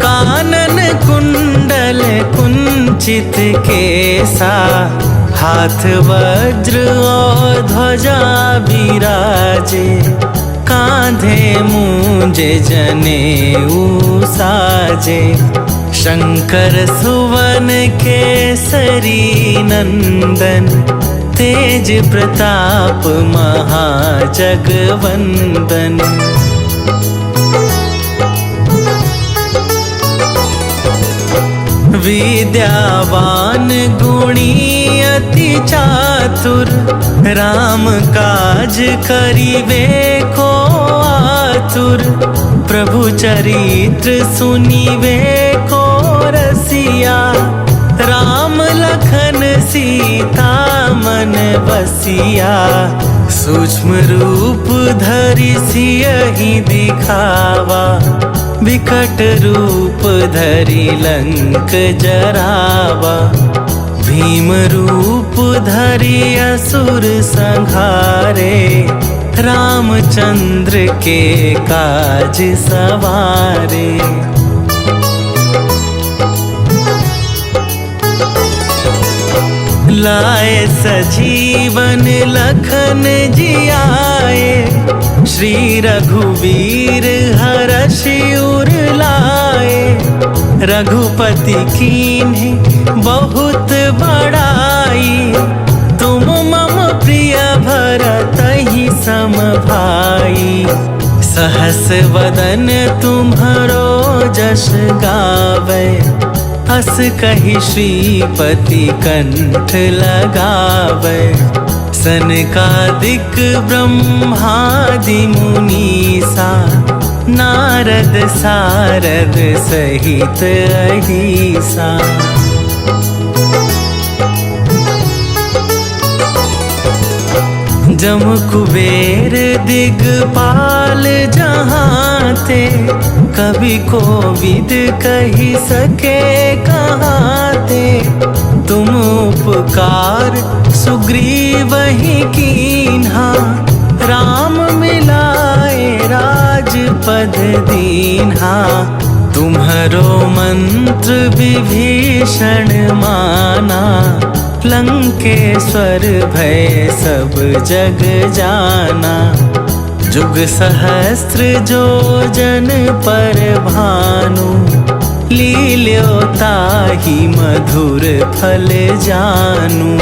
S3: कानन कुंडल कुंचित केसा। हाथ वज्र और ध्वजा विराजे, कांधे मूंज जनेऊ साजे। शंकर सुवन केसरी नंदन, तेज प्रताप महाजगवंदन। विद्यावान गुणी अति चातुर, राम काज करिवे को आतुर। प्रभु चरित्र सुनिवे को रसिया, राम लखन सीता मन बसिया। सूक्ष्म रूप धरि सियहि दिखावा, विकट रूप धरि लंक जरावा। भीम रूप धरि असुर संहारे, रामचंद्र के काज सवारे। लाए सजीवन लखन जियाए, श्री रघुवीर हरषि उर लाए। रघुपति कीन्ही बहुत बड़ाई, तुम मम प्रिय भरतहि सम भाई। सहस वदन तुम्हरो जस गावे, हस कहि श्रीपति कंठ लगावे। सनकादिक ब्रह्मादि मुनीसा, नारद सारद सहित अहिसा। जम कुबेर दिगपाल जहाँ थे, कभी कोविद कही सके कहाँ थे। तुम उपकार सुग्रीव ही कीन्हा, राम मिलाए राजपद दीन्हा। तुम्हरो मंत्र विभीषण माना, लंकेश्वर भय सब जग जाना। जुग सहस्त्र जो जन पर भानु, लील्यो ताहि मधुर फल जानू।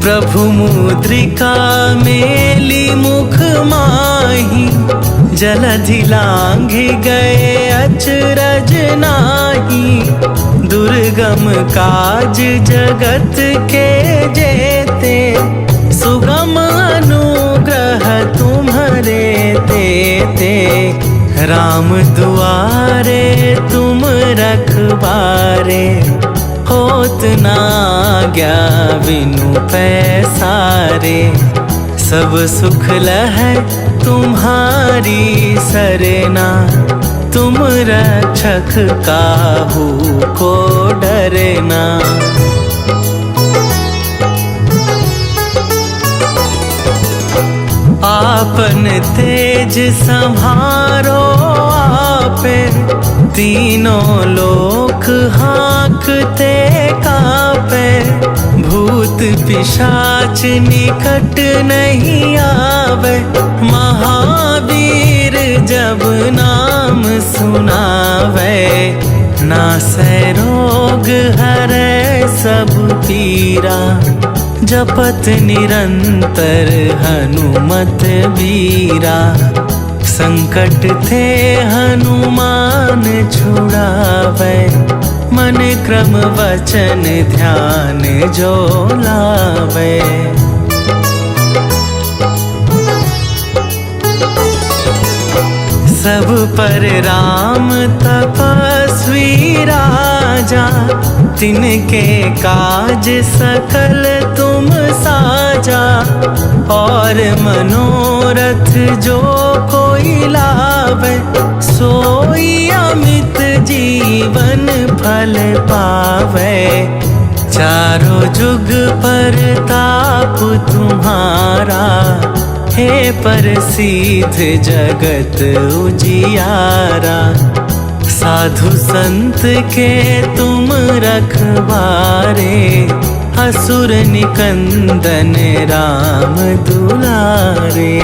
S3: प्रभु मुद्रिका मेली मुख माही, जलधि लांघि गए अचरज नाही। दुर्गम काज जगत के जेते, सुगम अनुग्रह तुम्हरे तेते। राम दुआरे तुम रखबारे, होत ना आज्ञा बिनु पैसारे। सब सुख लहै तुम्हारी सरना, तुम रक्षक काहू को डरना। आपन तेज संभारो आपे, तीनों लोक हाँकते कापे। भूत पिशाच निकट नहीं आवे, महावीर जब नाम सुनावे। नासै रोग हरै सब पीरा, जपत निरंतर हनुमत बीरा। संकट थे हनुमान छुड़ावे, मन क्रम वचन ध्यान जो लावे। सब पर राम तपस्वी राजा, तिनके काज सकल तुम साजा। और मनोरथ जो कोई लावे, सोई अमित जीवन फल पावे। चारों जुग पर ताप तुम्हारा, हे प्रसिद्ध जगत उजियारा। साधु संत के तुम रखवारे, असुर निकंदन राम दुलारे।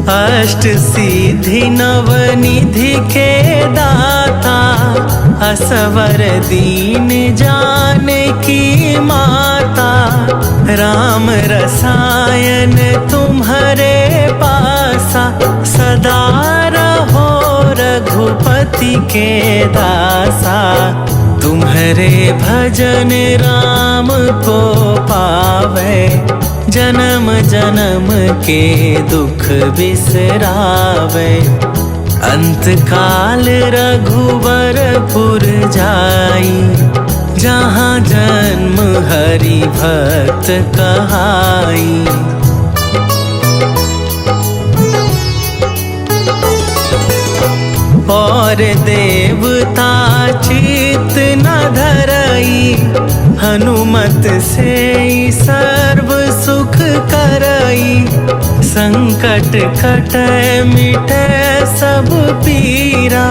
S3: अष्ट सिद्धि नव निधि के दाता, असवर दीन जानकी माता। राम रसायन तुम्हारे पासा, सदा रहो रघुपति के दासा। तुम्हारे भजन राम को पावे, जन्म जन्म के दुख बिसरावे। अंत काल रघुवरपुर जाई, जहाँ जन्म हरि भक्त कहाई। और देवता चित न धरई, हनुमत से सर्व सुख करई। संकट कटै मिटै सब पीरा,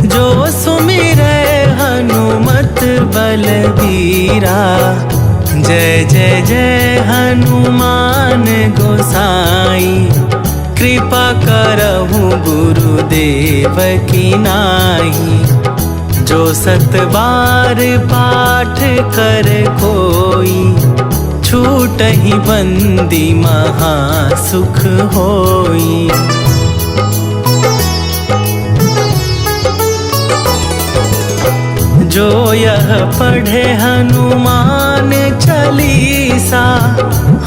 S3: जो सुमिरै हनुमत बलबीरा। जय जय जय हनुमान गोसाई, कृपा करहु गुरुदेव की नाई। जो सत बार पाठ कर कोई, छूटहि बंदी महा सुख होई। जो यह पढ़े हनुमान चालीसा,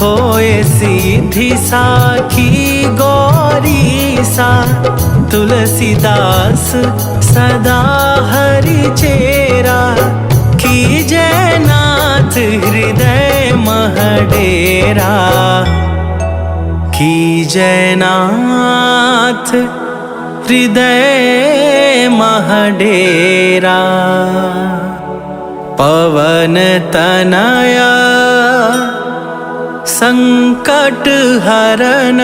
S3: होए सीधी साखी गौरी सा तुलसीदास सदा हरि चेरा। कीजय नाथ हृदय मह डेरा, कीजय नाथ हृदय मह डेरा। पवन तनया संकट हरन,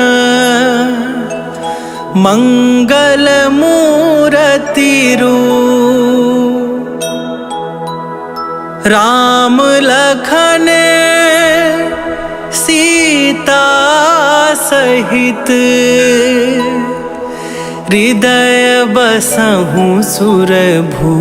S3: मंगल मूरति रूप। राम लखन सीता सहित, हृदय बसहु सुरभू।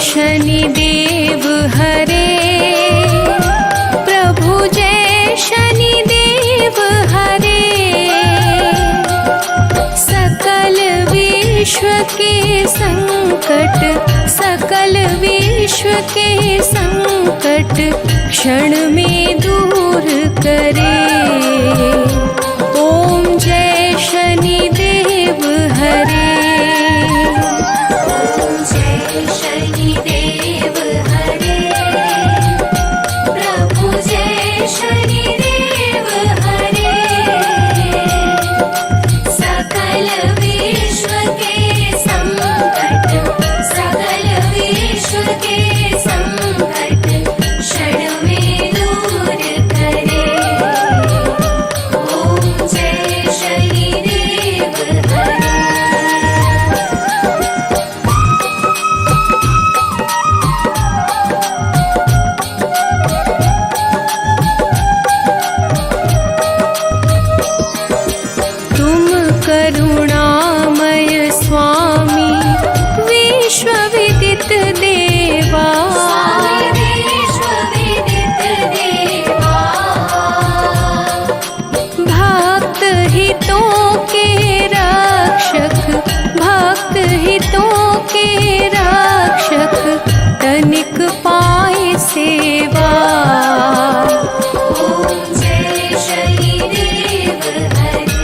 S1: शनिदेव हरे, प्रभु जय शनिदेव हरे। सकल विश्व के संकट, सकल विश्व के संकट क्षण में दूर करे। ओम जय शनिदेव हरे।
S2: शनिदेव हरे, प्रभु जय शनिदेव हरे। सकल विश्व के संकट, सकल विश्व के संकट क्षण में दूर करे। ओम जय शनिदेव हरे।
S1: करुणामय स्वामी विश्व विदित देवा,
S2: विश्व विदित देवा।
S1: भक्त हितों के रक्षक, भक्त हितों के रक्षक तनिक पाए सेवा।
S2: ओम जय शनिदेव हरे।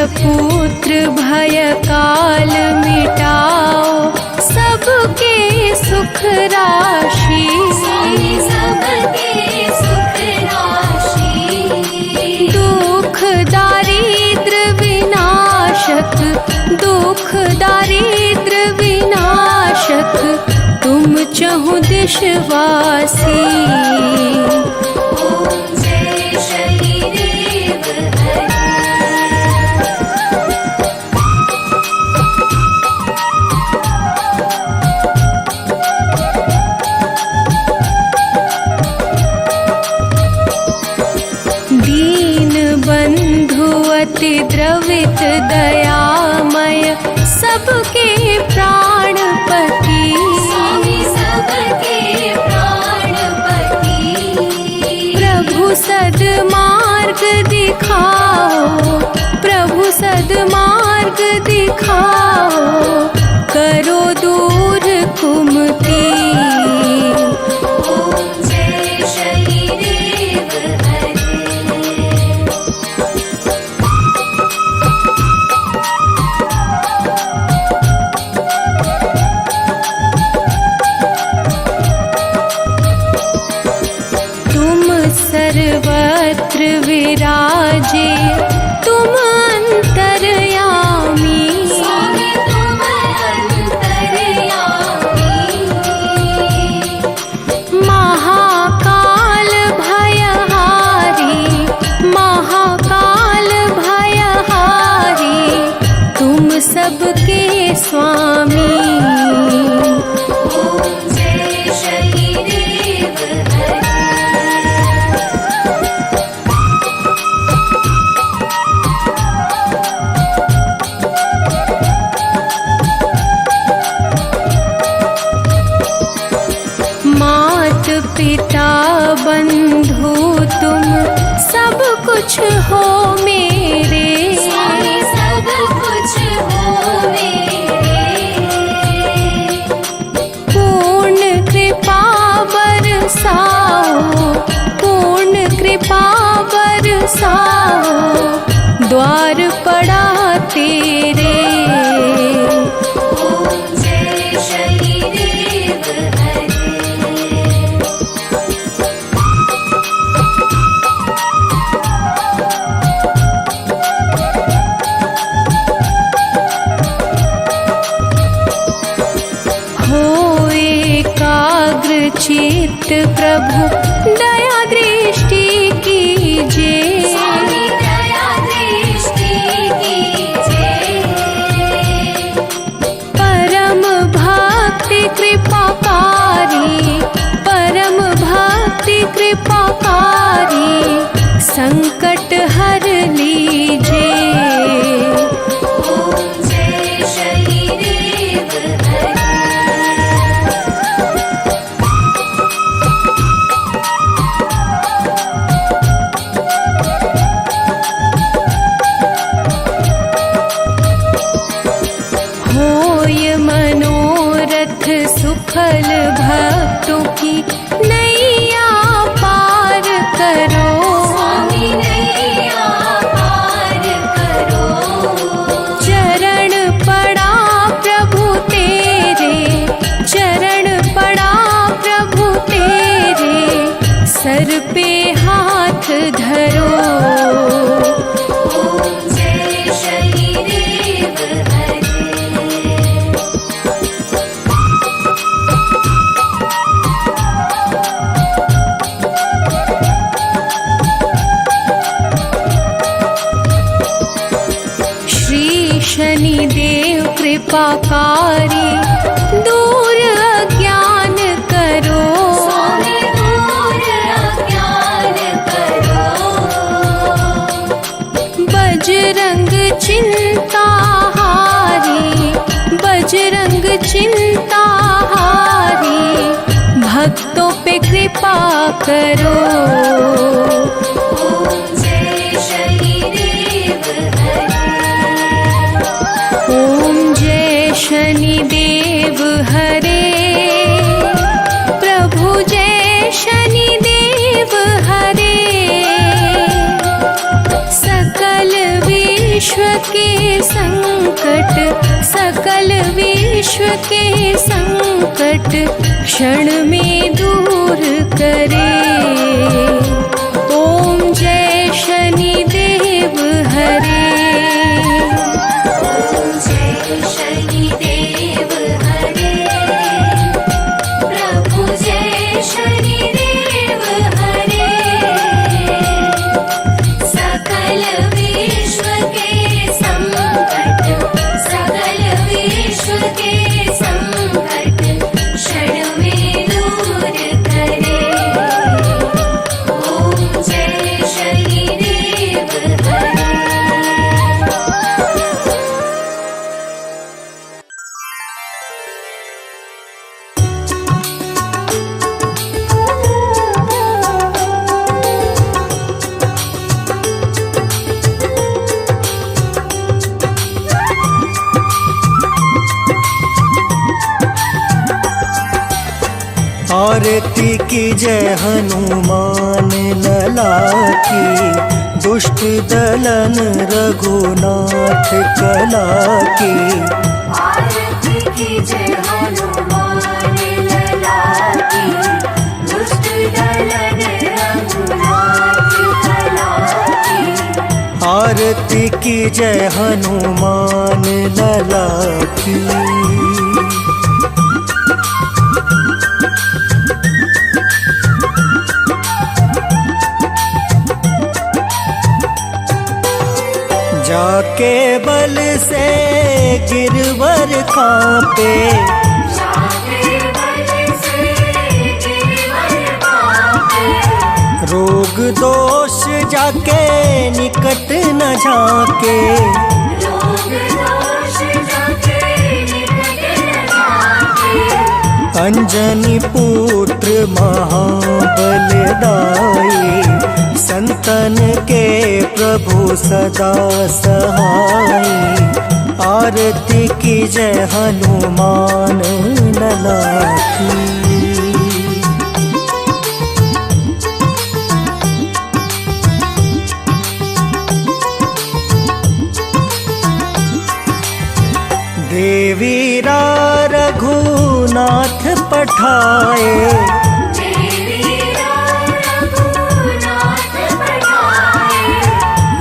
S1: पुत्र भय काल मिटाओ, सबके सुख राशि,
S2: सबके सुख राशि।
S1: दुख दारिद्र विनाशक, दुख दारिद्र विनाशक तुम चहु दिशवासी।
S2: ओम जय शनिदेव हरे।
S1: दीन बंधु अति द्रवित दयामय, सबके प्राणपति,
S2: सबके प्राणपति।
S1: प्रभु सद्मार्ग दिखाओ, प्रभु सद्मार्ग दिखाओ, करो दूर कुमति।
S2: ओम जय शनिदेव हरे।
S1: सर्वत्र विराजे तुम अंतर्यामी,
S2: स्वामी तुम अंतर्यामी।
S1: महाकाल भयहारी, महाकाल भयहारी तुम सबके स्वामी।
S2: ओम जय शनि
S1: पड़ा तेरे।
S2: ओम जय शनिदेव हरे।
S1: हो एकाग्र चित्त प्रभु दया दृष्टि कीजिए।
S2: स्वामी दया दृष्टि कीजिए।
S1: परम भक्ति कृपाकारी, परम भक्ति कृपाकारी, संकट हर लीजिए।
S2: ओम जय शनिदेव हरे।
S1: होय मनोरथ सुफल भक्तों की नैया पार करो।
S2: स्वामी नैया पार करो।
S1: चरण पड़ा प्रभु तेरे, चरण पड़ा प्रभु तेरे, सर पे हाथ धरो।
S2: ओम जय शनिदेव हरे।
S1: श्री शनिदेव कृपाकारी, दूर अज्ञान करो।
S2: स्वामी दूर अज्ञान करो।
S1: बजरंग चिंता हारी, बजरंग चिंता हारी, भक्तों पे कृपा करो।
S2: ओम जय शनिदेव हरे।
S1: ओम जय शनिदेव हरे। प्रभु जय शनिदेव हरे। सकल विश्व के संकट, सकल विश्व के संकट, क्षण में दूर करे। ओम जय शनिदेव हरे।
S2: ओम जय शनिदेव हरे। प्रभु जय शनिदेव हरे। सकल विश्व के संकट, सकल विश्व के संकट, क्षण में दूर करे। ओम जय शनिदेव हरे।
S3: आरती की जय हनुमान लला की, दुष्ट दलन रघुनाथ कला की।
S2: आरती की जय हनुमान लला की, दुष्ट दलन रघुनाथ कला की।
S3: आरती की जय हनुमान लला की। जाके बल से गिरवर कांपे,
S2: जाके बल से गिरवर कांपे।
S3: रोग दोष जाके निकट न झाके।
S2: रोग दोष जाके निकट न जाके।
S3: अंजनी पुत्र महाबलदाई, संतन के प्रभु सदा सहाय। आरती की जय हनुमान लला की। रघुनाथ पठाए,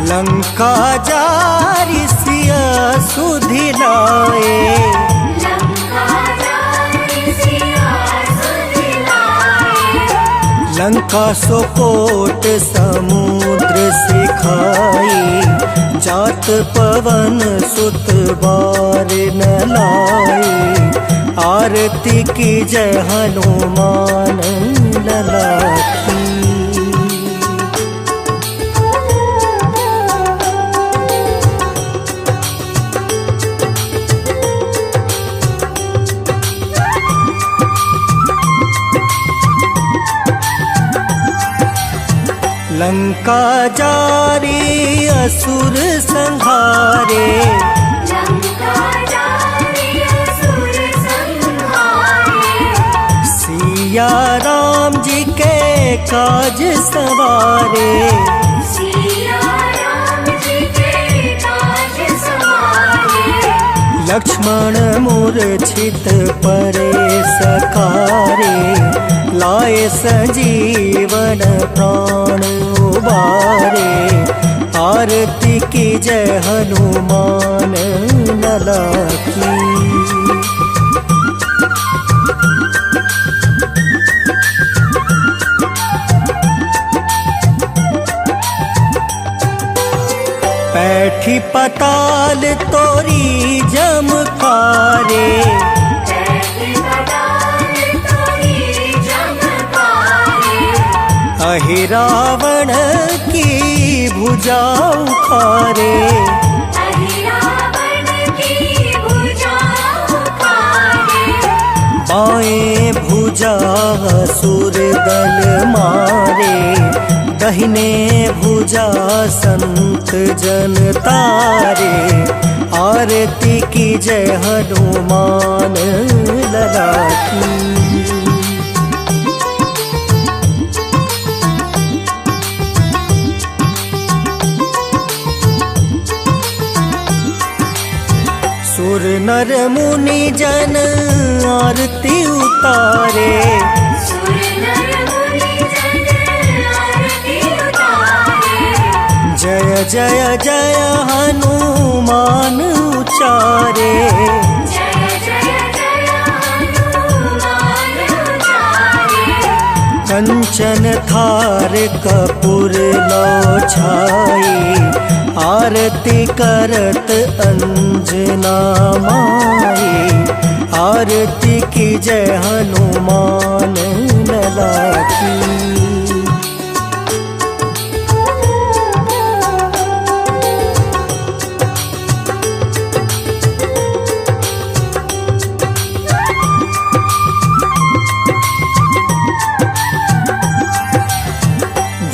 S3: लंका जारि सिया सुधिलाए। लंका सोकोट समुद्र सिखाई, जात पवन सुत बार न लाए। आरती की जय हनुमान लला की। लंका जारी असुर संहारे, सिया राम जी के काज सवारे। लक्ष्मण मूर्छित परे सकारे, लाए संजीवन प्राण उबारे। आरती की जय हनुमान लला की। पैठी पताल तोरी जमकारे, अहि रावण की भुजा उखारे। बाएं भुजा असुर दल मारे, दहिने भुजा संत जन तारे। आरती की जय हनुमान लला की। सुर नर मुनि जन आरती उतारे, जय जय जय हनुमान उचारे। कंचन थार कपूर लो छाई, आरती करत अंजना माई। आरती की जय हनुमान लला की।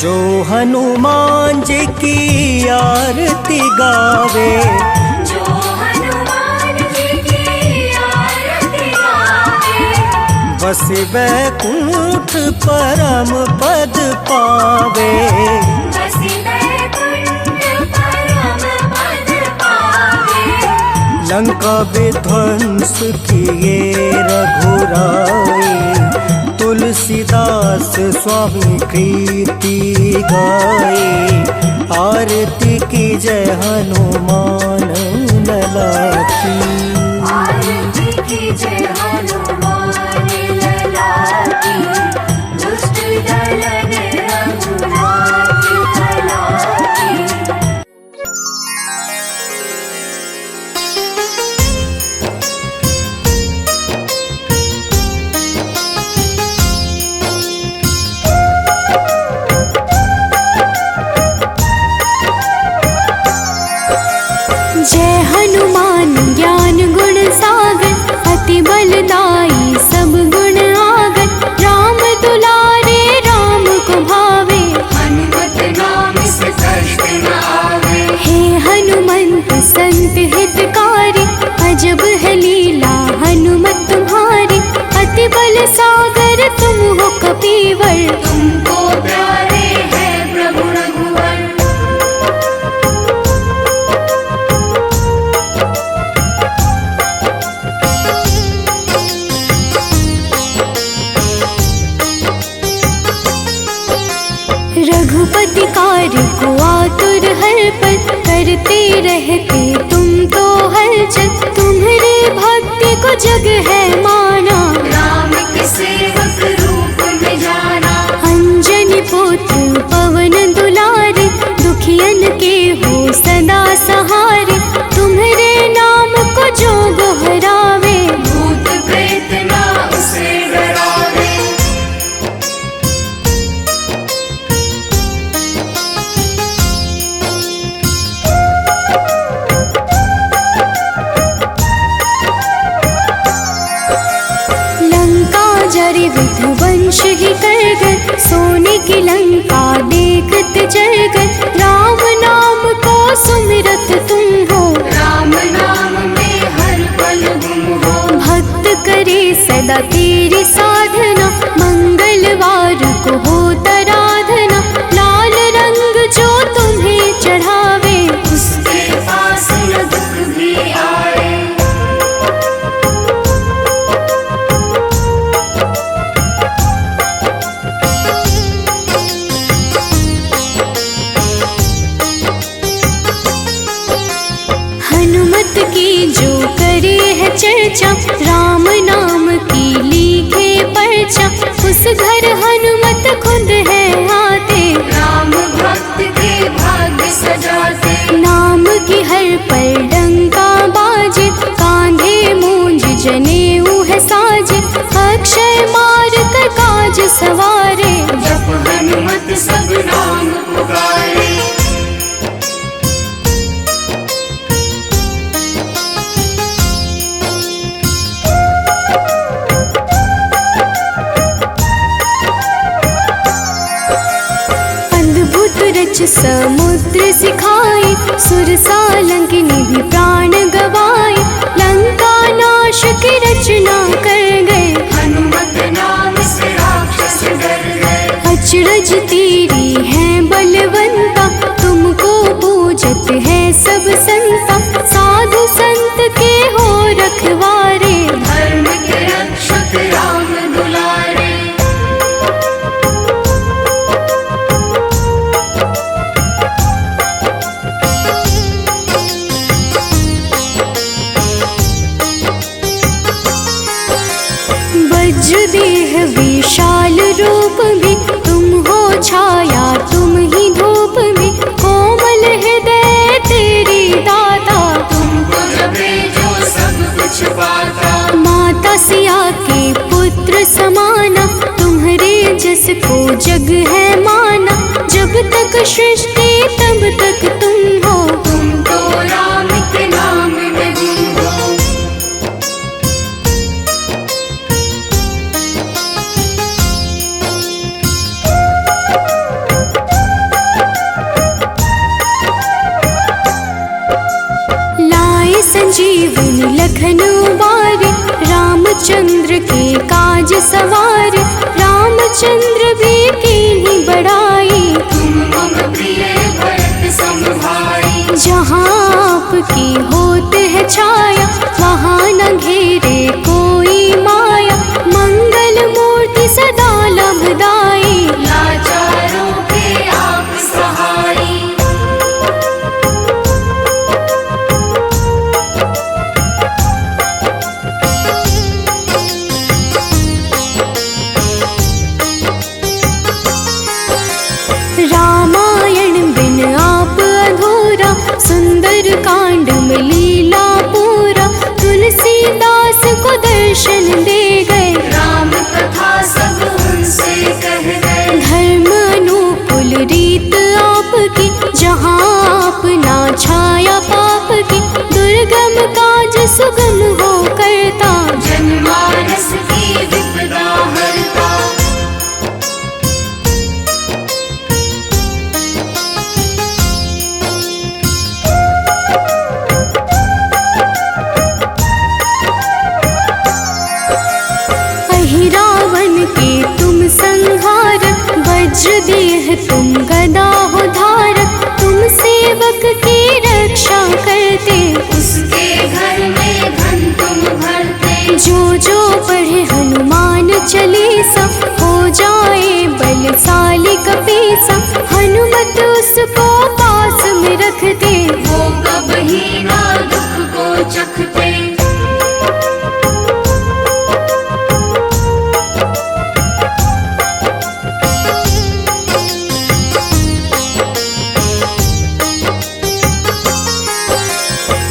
S3: जो हनुमान जी की आरती गावे,
S2: जो हनुमान जी की आरती गावे,
S3: बस वैकुंठ परम पद पावे।
S2: बस वैकुंठ परम पद पावे।
S3: लंका विध्वंस किए रघुराई, तुलसीदास स्वामी कृति गाए। आरती की जय हनुमान लला की।
S2: आरती की जय हनुमान लला की। दुष्ट दलन रघुनाथ लला की।
S1: जय हनुमान ज्ञान गुण सागर, अति बलदाई सब गुण आगर। राम दुलारे राम को भावे,
S2: हनुमत नाम से कष्ट न आवे।
S1: हे हनुमंत संत हितकारी, अजब है लीला हनुमत तुम्हारी। अति बल सागर तुम हो कपीवर,
S2: तुमको प्यारे है प्रभु रघुवर।
S1: सोने की लंका देखत जल गए। राम नाम को सुमिरत तुम हो,
S2: राम नाम में हर पल गुम हो।
S1: भक्त करे सदा तेरी साधना, मंगलवार को हो आराधना। लाल रंग जो तुम्हें चढ़ावे,
S2: उसके पास न दुख भी आए।
S1: हनुमत की जो करे है चर्चा, राम नाम की लिखे पर्चा। उस घर हनुमत खुद है आते,
S2: राम भक्त के भाग्य सजाते।
S1: नाम की हर पल डंका बाजे, कांधे मूंज जनेऊ है साजे। अक्षय मार्ग काज सवारे,
S2: जप हनुमत सब नाम पुकारे।
S1: रच समुद्र सिखाए, सुर सालंकिनी भी प्राण गवाए। लंका नाश की रचना कर गए,
S2: हनुमत नाम से राक्षस डर गए।
S1: अचरज तेरी है बलवंता, तुमको पूजत है सब संता। साधु संत के हो रखवारे,
S2: धर्म के रक्षक राम दुलारे।
S1: वज्र देह विशाल रूप भी, तुम हो छाया तुम ही धूप भी। कोमल हृदय तेरी दाता,
S2: तुमको जबे जो सब कुछ पाता।
S1: माता सिया के पुत्र समाना, तुम्हारे जस को जग है माना। जब तक सृष्टि तब तक तुम हो,
S2: तुम तो राम के नाम में गुम हो।
S1: लाए संजीवनी लखन उबारे, रामचंद्र के काज सवार। रामचंद्र भी कीन्ही बड़ाई,
S2: तुम मम प्रिय भरत सम भाई।
S1: जहाँ आपकी होत है छाया, वहाँ न घेरे कोई माया। मंगल मूर्ति सदा लभदाई,
S2: लाचारों के आप सहाई।
S1: रामायण बिन आप अधूरा, सुंदर कांड में लीला पूरा। तुलसीदास को दर्शन दे गए,
S2: राम कथा सब उनसे कह गए।
S1: धर्म अनुकूल रीत आपकी, जहाँ अपना छाया पाप की। दुर्गम काज सुगम हो करता,
S2: जनमानस की विपदा हरता।
S1: रावण के तुम संहारक, वज्र देह तुम गदा हो धारक। तुम सेवक की रक्षा करते,
S2: उसके घर में धन तुम भरते।
S1: जो पढ़े हनुमान चालीसा, हो जाए बलशाली कपीसा। हनुमत उसको पास में रखते,
S2: वो कभी ना दुख को चखते।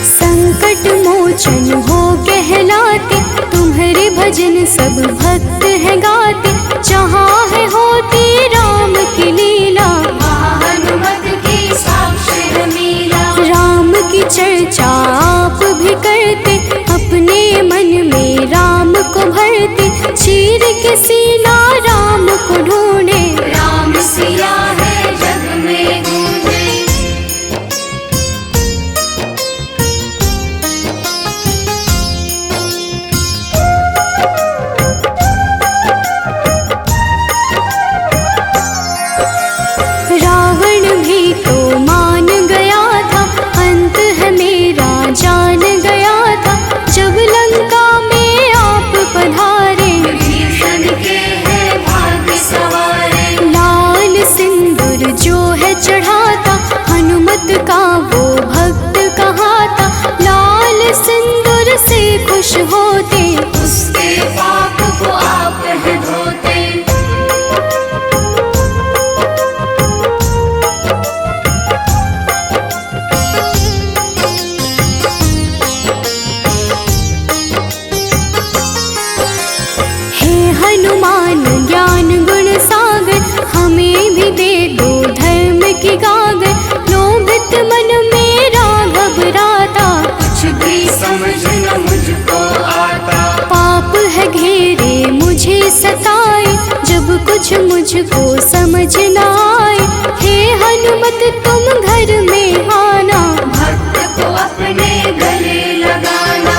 S1: संकट मोचन हो कहलाते, तुम्हारे भजन सब भक्त है गाते। जहाँ है होती राम की लीला,
S2: वहाँ हनुमत की साक्षी है मीला।
S1: राम की चर्चा आप भी करते, अपने मन में राम को भरते। चीर के सीना राम को ढूंढे, खुश होते,
S2: उसके पाप को आप है धोते।
S1: हे हनुमान ज्ञान गुण सागर, हमें भी दे दो धर्म की गागर। लोभित मन मेरा घबराता,
S2: कुछ भी समझ न मुझको आता।
S1: पाप है घेरे मुझे सताए, जब कुछ मुझको समझ न आए। हे हनुमत तुम घर में आना,
S2: भक्त को अपने गले लगाना।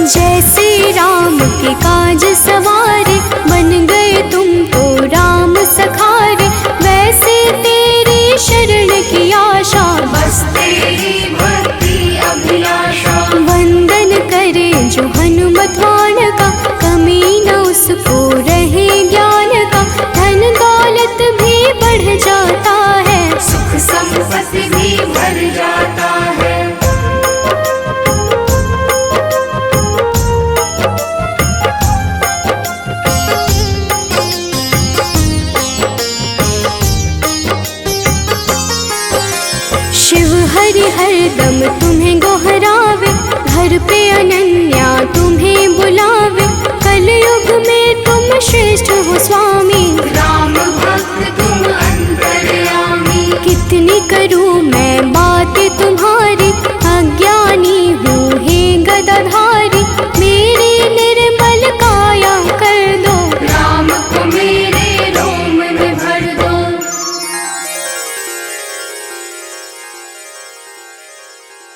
S1: जैसे राम के काज सवारे, बन गए तुम तो राम सखारे। वैसे तेरी शरण की आशा,
S2: बस तेरी भक्ति अभिलाषा।
S1: वंदन करे जो हनुमतान का, कमी न उसको रहे ज्ञान का। धन दौलत भी बढ़ जाता है,
S2: सुख संपत्ति भी भर जाता है।
S1: शिव हरि हर दम तुम्हें गोहरावे, घर पे अनन्या